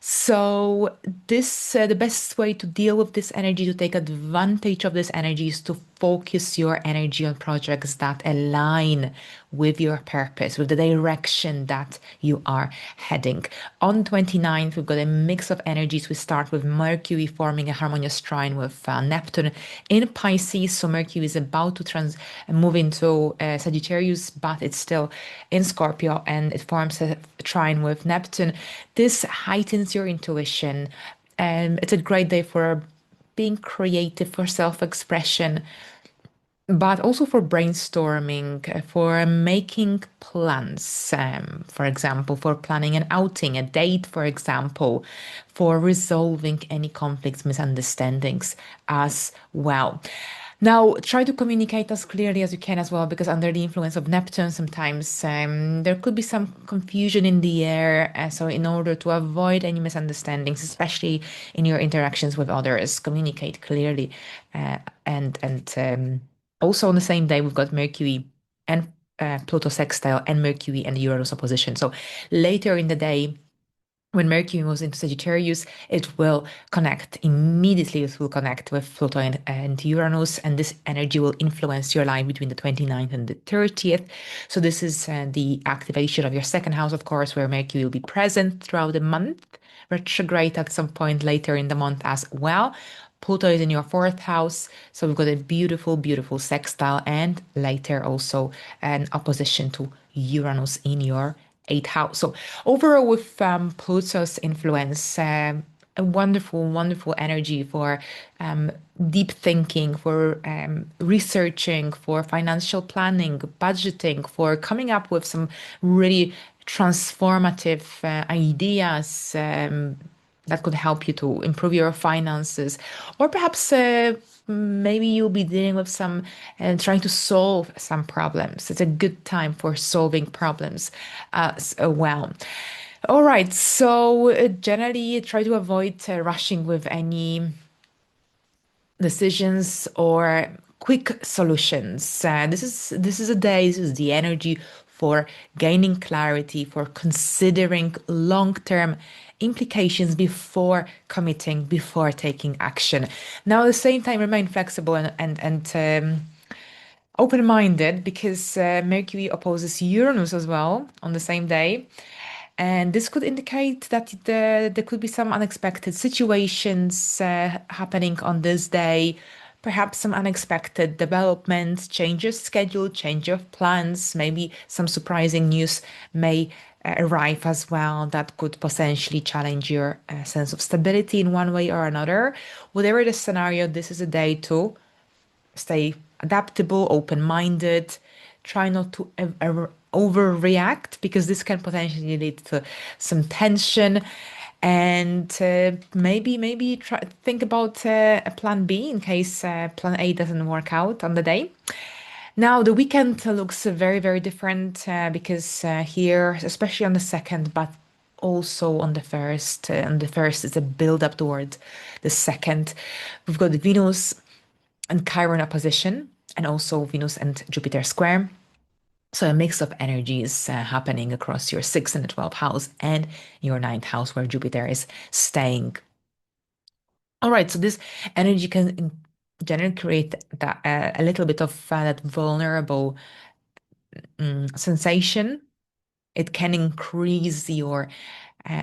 So this the best way to deal with this energy, to take advantage of this energy, is to focus your energy on projects that align with your purpose, with the direction that you are heading. On 29th, we've got a mix of energies. We start with Mercury forming a harmonious trine with Neptune in Pisces. So Mercury is about to move into Sagittarius, but it's still in Scorpio, and it forms a trine with Neptune. This heightens your intuition. It's a great day for being creative, for self-expression, but also for brainstorming, for making plans, for example, for planning an outing, a date, for example, for resolving any conflicts, misunderstandings as well. Now, try to communicate as clearly as you can as well, because under the influence of Neptune, sometimes there could be some confusion in the air. So, in order to avoid any misunderstandings, especially in your interactions with others, communicate clearly. And also on the same day, we've got Mercury and Pluto sextile, and Mercury and Uranus opposition. So, later in the day, when Mercury moves into Sagittarius, it will connect immediately. It will connect with Pluto and Uranus, and this energy will influence your life between the 29th and the 30th. So this is the activation of your second house, of course, where Mercury will be present throughout the month, retrograde at some point later in the month as well. Pluto is in your fourth house, so we've got a beautiful, beautiful sextile, and later also an opposition to Uranus in your eighth house. So overall, with Pluto's influence, a wonderful, wonderful energy for deep thinking, for researching, for financial planning, budgeting, for coming up with some really transformative ideas that could help you to improve your finances, or perhaps maybe you'll be dealing with some and trying to solve some problems. It's a good time for solving problems as well. All right, so generally try to avoid rushing with any decisions or quick solutions. This is a day, this is the energy for gaining clarity, for considering long-term implications before committing, before taking action. Now, at the same time, remain flexible and open-minded because Mercury opposes Uranus as well on the same day. And this could indicate that there could be some unexpected situations happening on this day, perhaps some unexpected developments, change of schedule, change of plans, maybe some surprising news may arrive as well that could potentially challenge your sense of stability in one way or another. Whatever the scenario, this is a day to stay adaptable, open-minded, try not to overreact because this can potentially lead to some tension. And maybe try think about a plan B in case plan A doesn't work out on the day. Now the weekend looks very different because here, especially on the second, but also on the first. On the first is a build up toward the second. We've got Venus and Chiron opposition, and also Venus and Jupiter square. So a mix of energies happening across your sixth and the 12th house and your ninth house where Jupiter is staying. All right, so this energy can generally create that, a little bit of that vulnerable sensation. It can increase your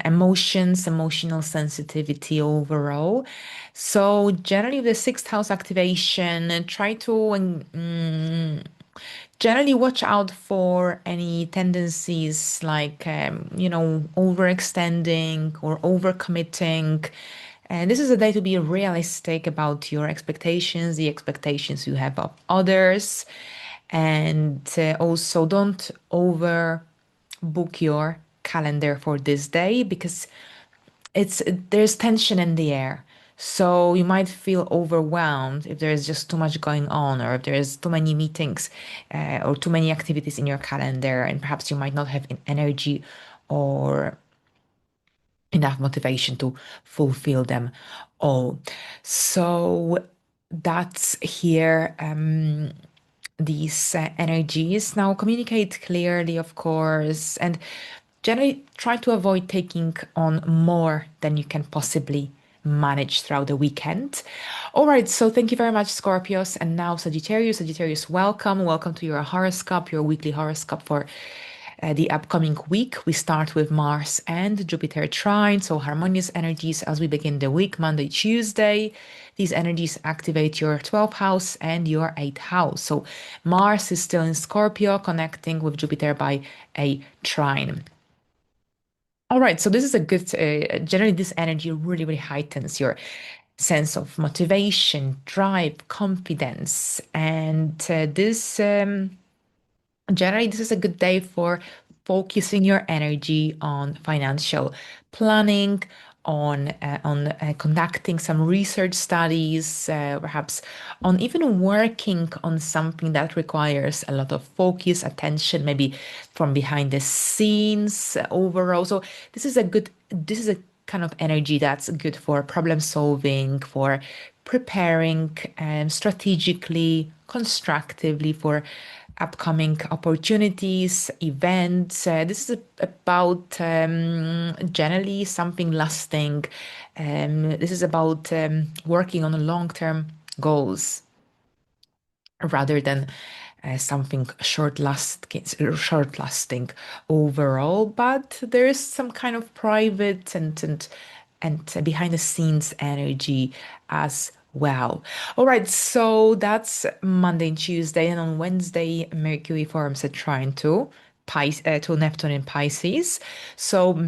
emotions, emotional sensitivity overall. So generally, the sixth house activation, try to generally watch out for any tendencies like overextending or overcommitting. And this is a day to be realistic about your expectations, the expectations you have of others, and also don't over book your calendar for this day because there's tension in the air. So you might feel overwhelmed if there's just too much going on, or if there's too many meetings or too many activities in your calendar, and perhaps you might not have energy or enough motivation to fulfill them all. So that's here. These energies. Now, communicate clearly, of course, and generally try to avoid taking on more than you can possibly manage throughout the weekend. All right, so thank you very much, Scorpios. And now, Sagittarius. Sagittarius, welcome. Welcome to your horoscope, your weekly horoscope for the upcoming week. We start with Mars and Jupiter trine, so harmonious energies as we begin the week, Monday, Tuesday. These energies activate your 12th house and your 8th house. So Mars is still in Scorpio, connecting with Jupiter by a trine. All right, so this is a good, generally, this energy really heightens your sense of motivation, drive, confidence. And generally, this is a good day for focusing your energy on financial planning, on conducting some research studies, perhaps on even working on something that requires a lot of focus, attention, maybe from behind the scenes overall. So this is a kind of energy that's good for problem solving, for preparing strategically, constructively for upcoming opportunities, events. This is about generally something lasting. This is about working on long-term goals rather than something short lasting overall. But there is some kind of private and behind the scenes energy as well. All right, so that's Monday and Tuesday, and on Wednesday, Mercury forms a trine to Neptune in Pisces. So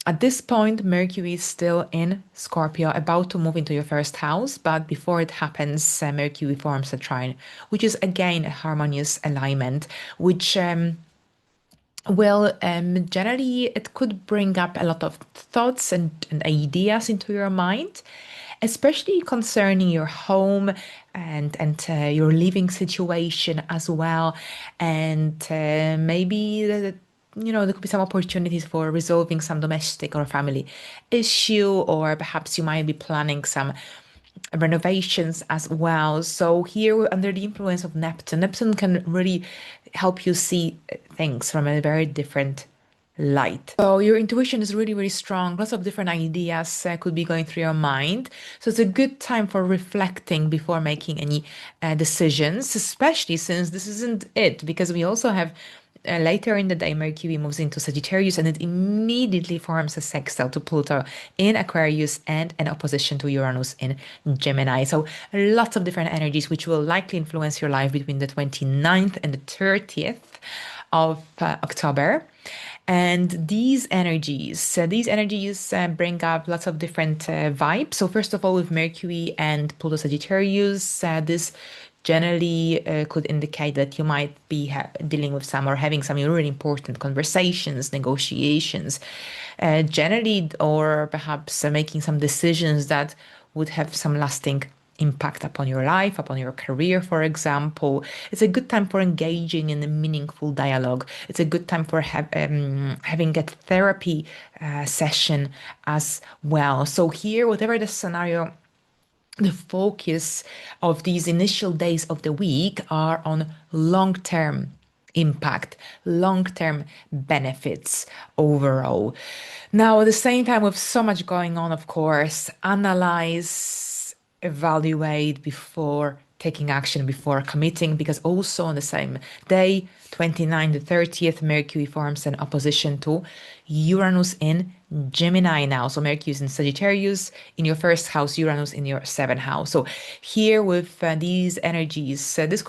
at this point, Mercury is still in Scorpio, about to move into your first house. But before it happens, Mercury forms a trine, which is again a harmonious alignment, which well, generally, it could bring up a lot of thoughts and ideas into your mind, especially concerning your home and your living situation as well. And maybe there could be some opportunities for resolving some domestic or family issue, or perhaps you might be planning some renovations as well. So here, we're under the influence of Neptune. Neptune can really help you see things from a very different light. So your intuition is really, really strong. Lots of different ideas could be going through your mind. So it's a good time for reflecting before making any decisions, especially since this isn't it, because we also have later in the day, Mercury moves into Sagittarius and it immediately forms a sextile to Pluto in Aquarius and an opposition to Uranus in Gemini. So lots of different energies which will likely influence your life between the 29th and the 30th of October. And these energies bring up lots of different vibes. So first of all, with Mercury and Pluto Sagittarius, this generally could indicate that you might be dealing with some or having some really important conversations, negotiations, generally, or perhaps making some decisions that would have some lasting impact upon your life, upon your career, for example. It's a good time for engaging in a meaningful dialogue. It's a good time for having a therapy session as well. So here, whatever the scenario, the focus of these initial days of the week are on long-term impact, long-term benefits overall. Now, at the same time, with so much going on, of course, analyze, evaluate before taking action, before committing, because also on the same day, 29 to 30th, Mercury forms an opposition to Uranus in Gemini now. So Mercury is in Sagittarius in your first house, Uranus in your seventh house. So here with these energies, this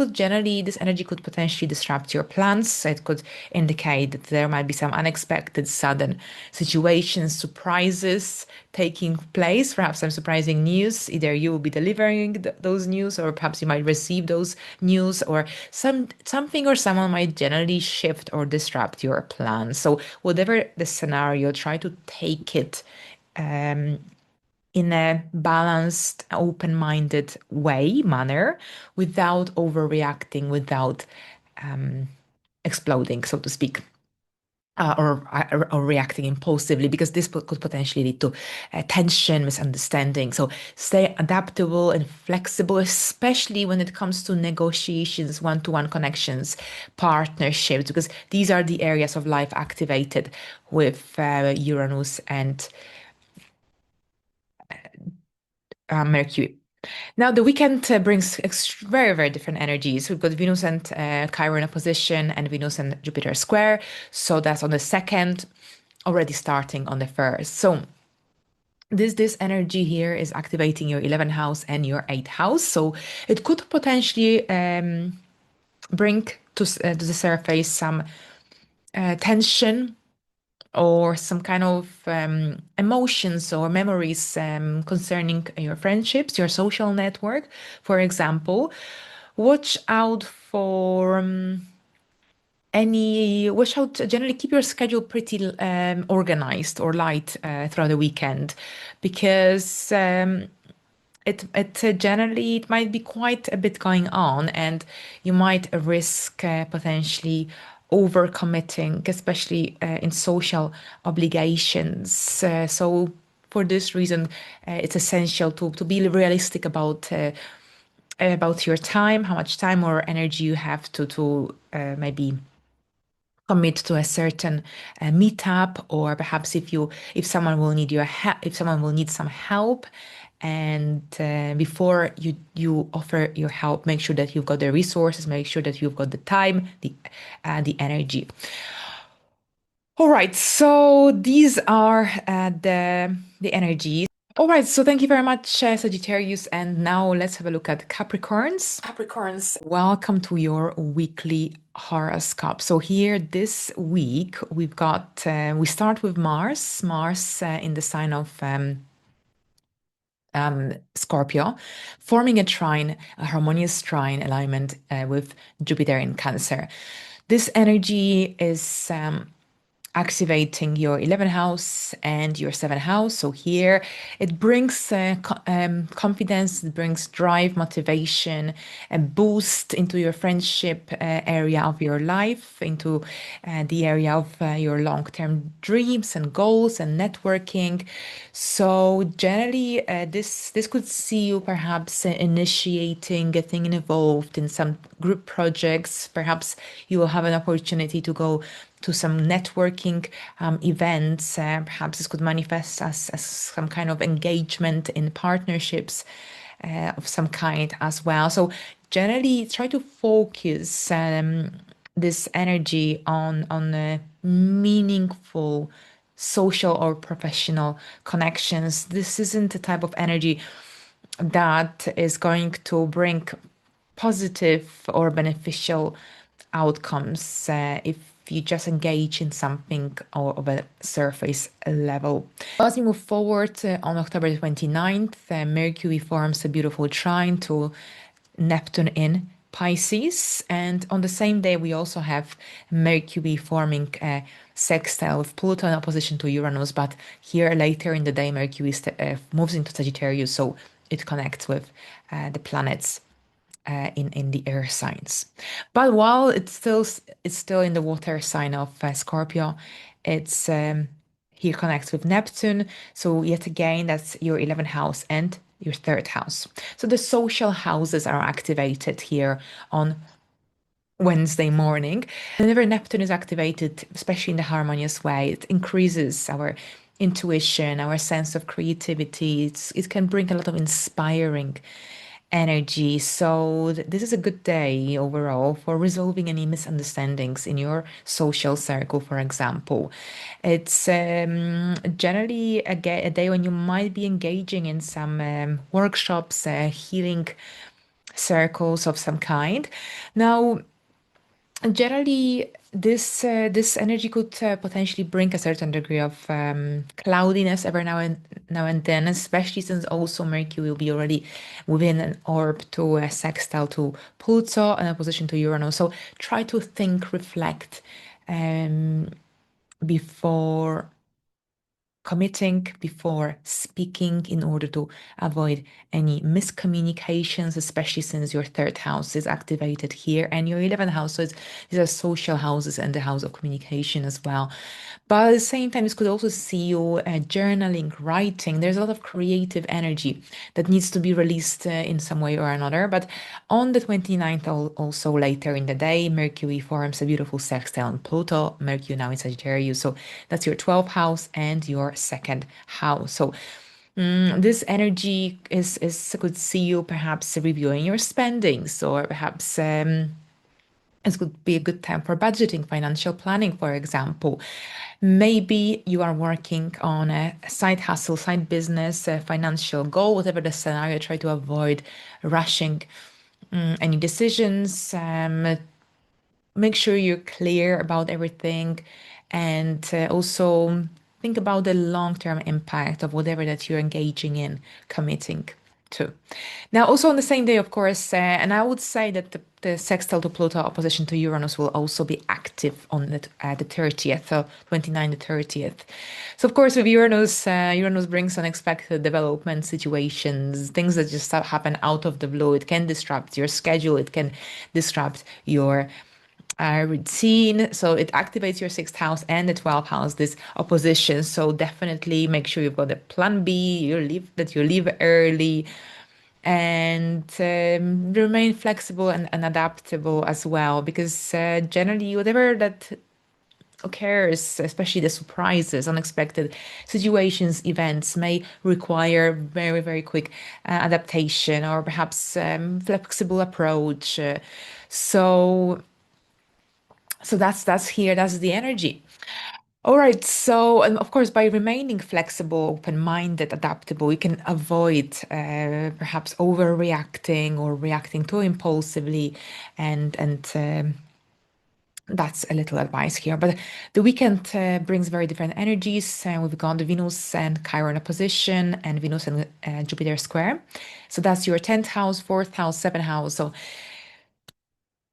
energy could potentially disrupt your plans. It could indicate that there might be some unexpected, sudden situations, surprises taking place, perhaps some surprising news. Either you will be delivering those news, or perhaps you might receive those news, or something or someone might generally shift or disrupt your plans. So whatever the scenario, try to take it in a balanced, open-minded manner, without overreacting, without exploding, so to speak. Or reacting impulsively, because this could potentially lead to tension, misunderstanding. So stay adaptable and flexible, especially when it comes to negotiations, one-to-one connections, partnerships, because these are the areas of life activated with Uranus and Mercury. Now, the weekend brings very, very different energies. We've got Venus and Chiron in opposition, and Venus and Jupiter square. So that's on the second, already starting on the first. So this energy here is activating your 11th house and your 8th house. So it could potentially bring to the surface some tension, or some kind of emotions or memories concerning your friendships, your social network, for example. Watch out for watch out, generally keep your schedule pretty organized or light throughout the weekend, because generally it might be quite a bit going on, and you might risk potentially overcommitting, especially in social obligations. So for this reason, it's essential to be realistic about your time, how much time or energy you have to maybe commit to a certain meetup, or perhaps if someone will need if someone will need some help, and before you offer your help, make sure that you've got the resources, make sure that you've got the time, the energy. All right, so these are the energies. All right, so thank you very much, Sagittarius. And now let's have a look at Capricorns. Capricorns, welcome to your weekly horoscope. So here this week we've got we start with Mars. Mars in the sign of Scorpio, forming a harmonious trine alignment with Jupiter in Cancer. This energy is activating your 11th house and your 7th house. So here it brings confidence, it brings drive, motivation, a boost into your friendship area of your life, into the area of your long-term dreams and goals and networking. So generally, this could see you perhaps initiating, getting involved in some group projects. Perhaps you will have an opportunity to go to some networking events. Perhaps this could manifest as some kind of engagement in partnerships of some kind as well. So generally, try to focus this energy on meaningful social or professional connections. This isn't the type of energy that is going to bring positive or beneficial outcomes if you just engage in something of a surface level. As we move forward on October 29th, Mercury forms a beautiful trine to Neptune in Pisces. And on the same day, we also have Mercury forming a sextile with Pluto in opposition to Uranus. But here later in the day, Mercury moves into Sagittarius, so it connects with the planets in the air signs. But while it's still in the water sign of Scorpio, it's here connects with Neptune. So yet again, that's your 11th house and your third house. So the social houses are activated here on Wednesday morning. Whenever Neptune is activated, especially in the harmonious way, it increases our intuition, our sense of creativity. It can bring a lot of inspiring energy. So this is a good day overall for resolving any misunderstandings in your social circle, for example. It's generally a day when you might be engaging in some workshops, healing circles of some kind. Now, generally, this energy could potentially bring a certain degree of cloudiness every now and then, especially since also Mercury will be already within an orb to a sextile to Pluto and a position to Uranus. So try to think, reflect before committing, before speaking, in order to avoid any miscommunications, especially since your third house is activated here and your 11th house. So these are social houses and the house of communication as well. But at the same time, this could also see you journaling, writing. There's a lot of creative energy that needs to be released in some way or another. But on the 29th, also later in the day, Mercury forms a beautiful sextile on Pluto, Mercury now in Sagittarius. So that's your 12th house and your second house. So this energy is could see you perhaps reviewing your spendings, or perhaps it could be a good time for budgeting, financial planning, for example. Maybe you are working on a side hustle, side business, a financial goal, whatever the scenario. Try to avoid rushing any decisions. Make sure you're clear about everything, and also think about the long-term impact of whatever that you're engaging in, committing to. Now, also on the same day, of course, and I would say that the sextile to Pluto opposition to Uranus will also be active on the 30th, so 29 to 30th. So, of course, with Uranus, Uranus brings unexpected development situations, things that just happen out of the blue. It can disrupt your schedule, it can disrupt your routine. So it activates your sixth house and the 12th house, this opposition. So definitely make sure you've got a plan B, you leave early, and remain flexible and adaptable as well. Because generally, whatever that occurs, especially the surprises, unexpected situations, events may require very, very quick adaptation, or perhaps flexible approach. So that's that's the energy. All right. So, and of course, by remaining flexible, open-minded, adaptable, you can avoid perhaps overreacting or reacting too impulsively, and that's a little advice here. But the weekend brings very different energies. We've got the Venus and Chiron opposition, and Venus and Jupiter square. So that's your 10th house, 4th house, 7th house. So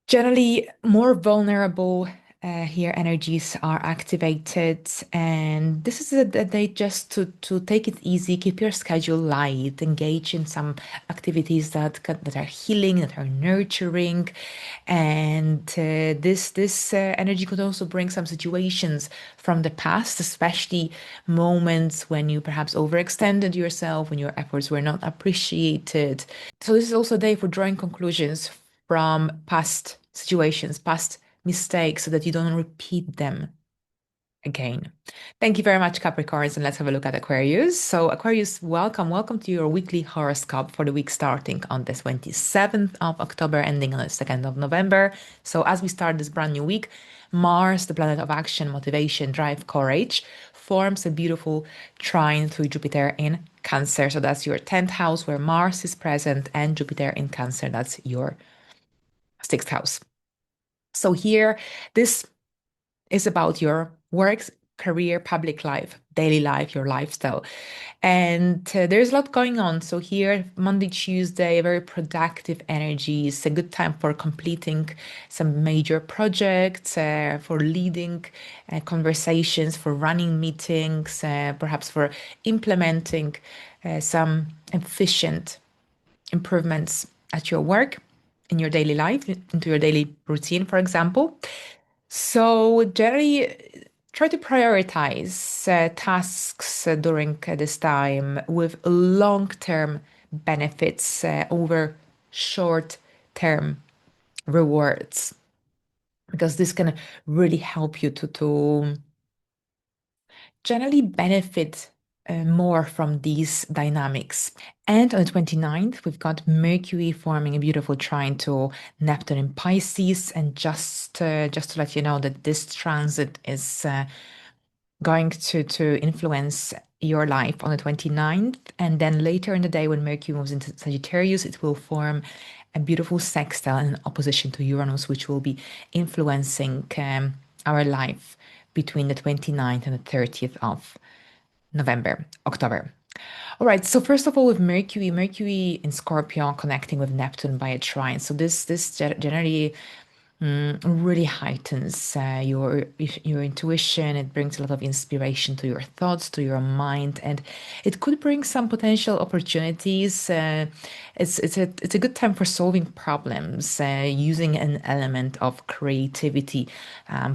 generally more vulnerable here energies are activated, and this is a day just to take it easy, keep your schedule light, engage in some activities that are healing, that are nurturing. And this energy could also bring some situations from the past, especially moments when you perhaps overextended yourself, when your efforts were not appreciated. So this is also a day for drawing conclusions from past situations, past mistakes, so that you don't repeat them again. Thank you very much, Capricorns, and let's have a look at Aquarius. So, Aquarius, welcome to your weekly horoscope for the week starting on the 27th of October, ending on the 2nd of November. So, as we start this brand new week, Mars, the planet of action, motivation, drive, courage, forms a beautiful trine to Jupiter in Cancer. So, that's your 10th house where Mars is present, and Jupiter in Cancer, that's your 6th house. So, here, this is about your work, career, public life, daily life, your lifestyle. And there's a lot going on. So here, Monday, Tuesday, very productive energy. It's a good time for completing some major projects, for leading conversations, for running meetings, perhaps for implementing some efficient improvements at your work, in your daily life, into your daily routine, for example. So generally, try to prioritize tasks during this time with long-term benefits over short-term rewards, because this can really help you to generally benefit more from these dynamics. And on the 29th, we've got Mercury forming a beautiful trine to Neptune in Pisces. And just to let you know that this transit is going to influence your life on the 29th. And then later in the day, when Mercury moves into Sagittarius, it will form a beautiful sextile in opposition to Uranus, which will be influencing our life between the 29th and the 30th of October. All right. So first of all, with Mercury in Scorpio connecting with Neptune by a trine. So this generally really heightens your intuition. It brings a lot of inspiration to your thoughts, to your mind, and it could bring some potential opportunities. It's a good time for solving problems, using an element of creativity,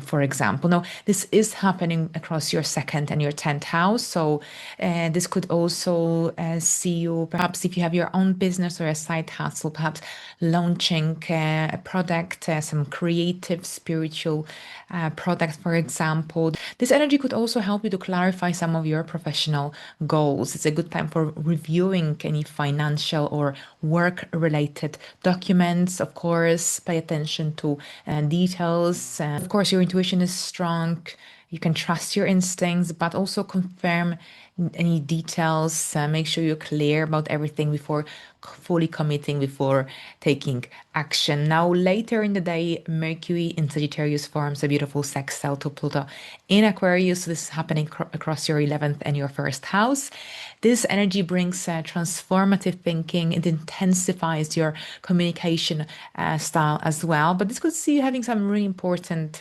for example. Now, this is happening across your second and your 10th house, so this could also see you, perhaps if you have your own business or a side hustle, perhaps launching a product, some creative, spiritual product, for example. This energy could also help you to clarify some of your professional goals. It's a good time for reviewing any financial or work-related documents. Of course, pay attention to details. Of course, your intuition is strong. You can trust your instincts, but also confirm any details. Make sure you're clear about everything before fully committing, before taking action. Now, later in the day, Mercury in Sagittarius forms a beautiful sextile to Pluto in Aquarius. So this is happening across your 11th and your first house. This energy brings transformative thinking. It intensifies your communication style as well. But this could see you having some really important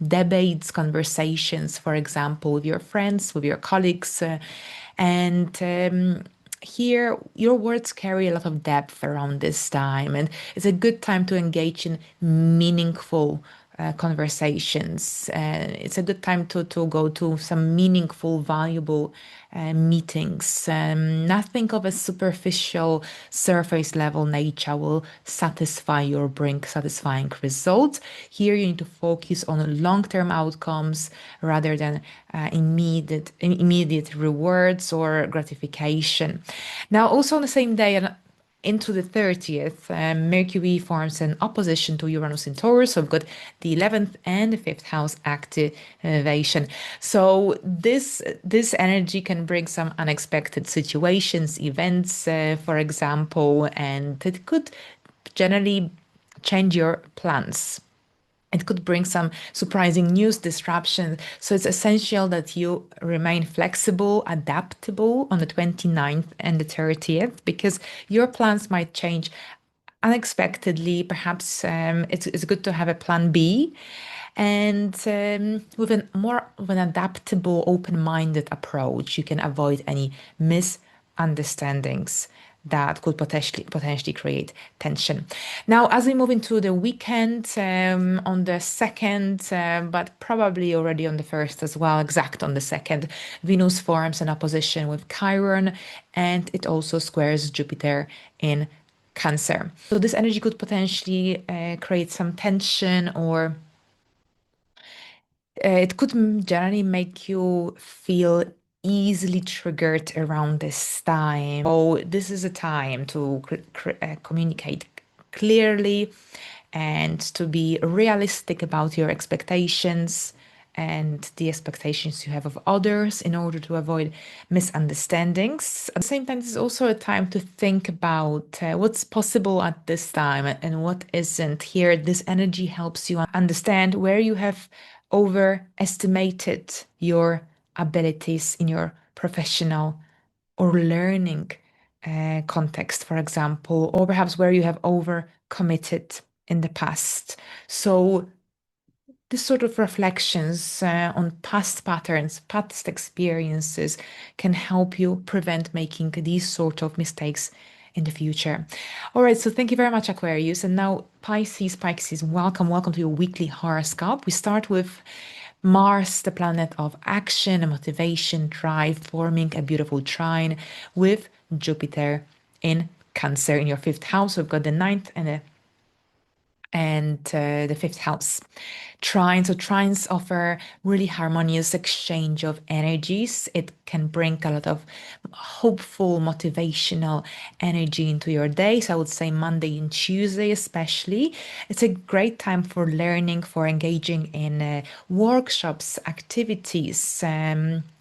debates, conversations, for example, with your friends, with your colleagues. And here, your words carry a lot of depth around this time, and it's a good time to engage in meaningful conversations. It's a good time to go to some meaningful, valuable meetings. Nothing of a superficial, surface level nature will satisfy you or bring satisfying results. Here, you need to focus on long-term outcomes rather than immediate rewards or gratification. Now, also on the same day, and into the 30th, Mercury forms an opposition to Uranus in Taurus. So we've got the 11th and the 5th house activation. So this energy can bring some unexpected situations, events, for example, and it could generally change your plans. It could bring some surprising news disruption. So it's essential that you remain flexible, adaptable on the 29th and the 30th, because your plans might change unexpectedly. Perhaps it's good to have a plan B, and with an more of an adaptable, open-minded approach, you can avoid any misunderstandings that could potentially create tension. Now, as we move into the weekend, on the 2nd, but probably already on the 1st as well, exact on the 2nd, Venus forms an opposition with Chiron, and it also squares Jupiter in Cancer. So this energy could potentially create some tension or it could generally make you feel easily triggered around this time. So this is a time to communicate clearly and to be realistic about your expectations and the expectations you have of others in order to avoid misunderstandings. At the same time, this is also a time to think about what's possible at this time and what isn't. Here, this energy helps you understand where you have overestimated your abilities in your professional or learning context, for example, or perhaps where you have overcommitted in the past. So this sort of reflections on past patterns, past experiences can help you prevent making these sort of mistakes in the future. All right, so thank you very much, Aquarius. And now, Pisces, welcome to your weekly horoscope. We start with Mars, the planet of action and motivation, drive, forming a beautiful trine with Jupiter in Cancer in your fifth house. We've got the ninth and the fifth house. Trines. So trines offer really harmonious exchange of energies. It can bring a lot of hopeful, motivational energy into your day. So I would say Monday and Tuesday, especially. It's a great time for learning, for engaging in workshops, activities,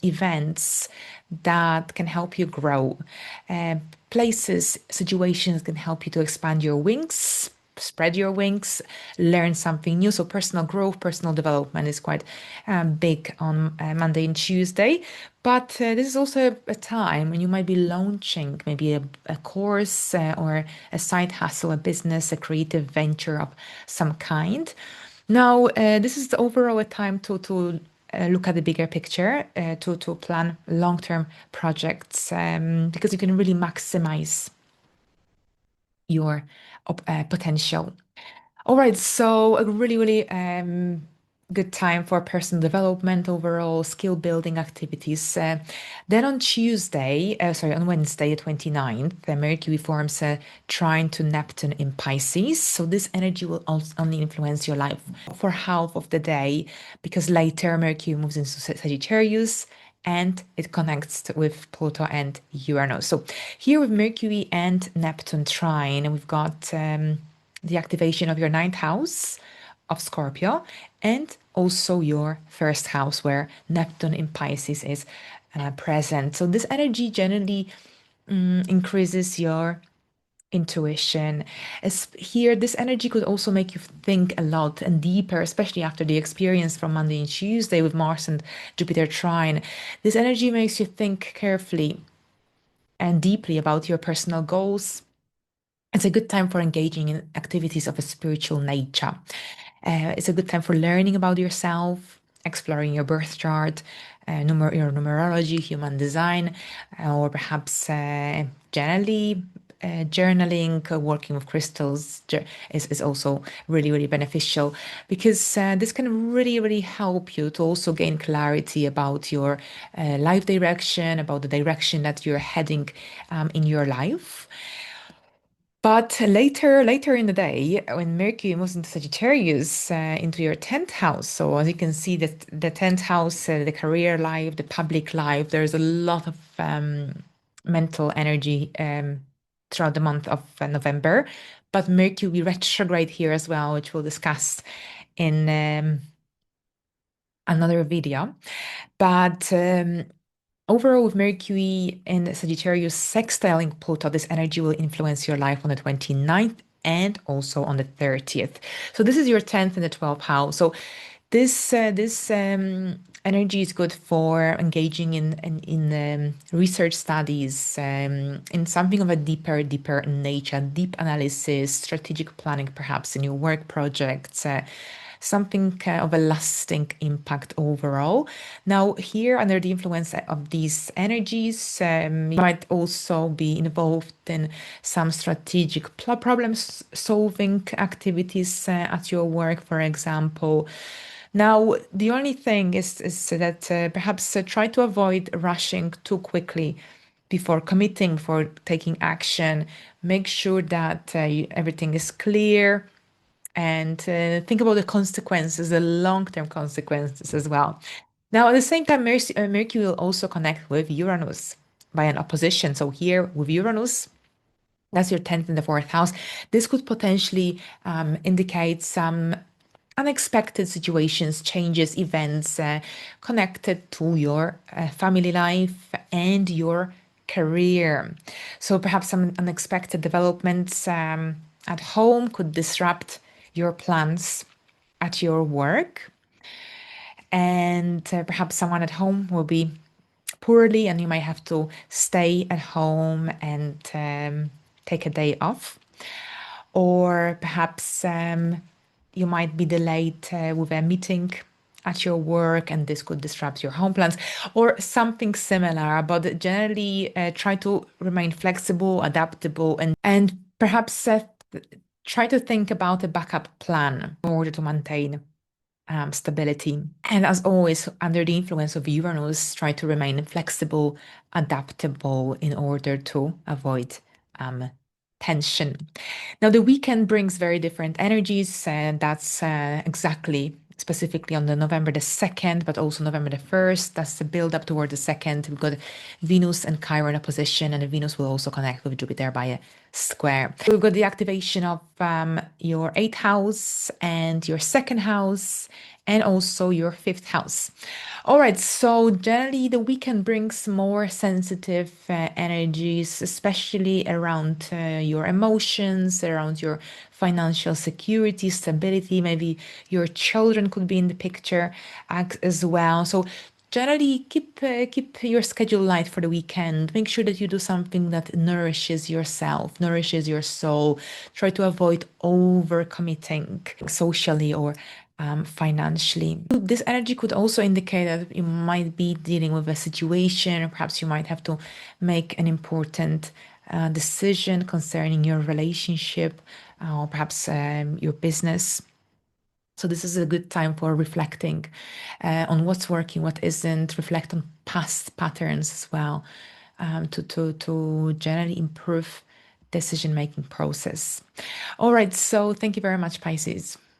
events that can help you grow. Places, situations can help you to expand your wings, spread your wings, learn something new. So personal growth, personal development is quite big on Monday and Tuesday. But this is also a time when you might be launching maybe a course or a side hustle, a business, a creative venture of some kind. Now, this is overall a time to look at the bigger picture, to plan long-term projects, because you can really maximize your potential. All right, so a really good time for personal development, overall skill building activities. Then on Wednesday, the 29th, Mercury forms a trine to Neptune in Pisces. So this energy will only influence your life for half of the day because later Mercury moves into Sagittarius and it connects with Pluto and Uranus. So here with Mercury and Neptune trine, we've got the activation of your ninth house of Scorpio and also your first house where Neptune in Pisces is present. So this energy generally increases your intuition. As here, this energy could also make you think a lot and deeper, especially after the experience from Monday and Tuesday with Mars and Jupiter trine. This energy makes you think carefully and deeply about your personal goals. It's a good time for engaging in activities of a spiritual nature. It's a good time for learning about yourself, exploring your birth chart, your numerology, human design, or perhaps generally journaling, working with crystals is also really beneficial because this can really help you to also gain clarity about your life direction, about the direction that you're heading in your life. But later in the day, when Mercury moves into Sagittarius, into your 10th house, so as you can see, that the 10th house, the career life, the public life, there's a lot of mental energy throughout the month of November. But Mercury retrograde here as well, which we'll discuss in another video. But overall, with Mercury in Sagittarius sextiling Pluto, this energy will influence your life on the 29th and also on the 30th. So this is your 10th and the 12th house. So this energy is good for engaging in research studies, in something of a deeper nature, deep analysis, strategic planning, perhaps in your work projects, something of a lasting impact overall. Now, here, under the influence of these energies, you might also be involved in some strategic problem-solving activities at your work, for example. Now, the only thing is that perhaps try to avoid rushing too quickly before committing, for taking action. Make sure that everything is clear and think about the consequences, the long-term consequences as well. Now, at the same time, Mercury will also connect with Uranus by an opposition. So here with Uranus, that's your 10th and the 4th house. This could potentially indicate some unexpected situations, changes, events connected to your family life and your career. So perhaps some unexpected developments at home could disrupt your plans at your work. And perhaps someone at home will be poorly and you might have to stay at home and take a day off. Or perhaps you might be delayed with a meeting at your work and this could disrupt your home plans or something similar. But generally try to remain flexible, adaptable, and perhaps try to think about a backup plan in order to maintain stability. And as always, under the influence of Uranus, try to remain flexible, adaptable in order to avoid tension. Now, the weekend brings very different energies, and that's exactly specifically on the November the 2nd, but also November the 1st. That's the build up toward the 2nd. We've got Venus and Chiron opposition, and Venus will also connect with Jupiter by a square. We've got the activation of your 8th house and your 2nd house, and also your 5th house. All right, so generally the weekend brings more sensitive energies, especially around your emotions, around your financial security, stability. Maybe your children could be in the picture as well. So generally keep your schedule light for the weekend. Make sure that you do something that nourishes yourself, nourishes your soul. Try to avoid overcommitting socially or financially. This energy could also indicate that you might be dealing with a situation, or perhaps you might have to make an important decision concerning your relationship or perhaps your business. So this is a good time for reflecting on what's working, what isn't, reflect on past patterns as well, to generally improve decision-making process. All right, so thank you very much, Pisces.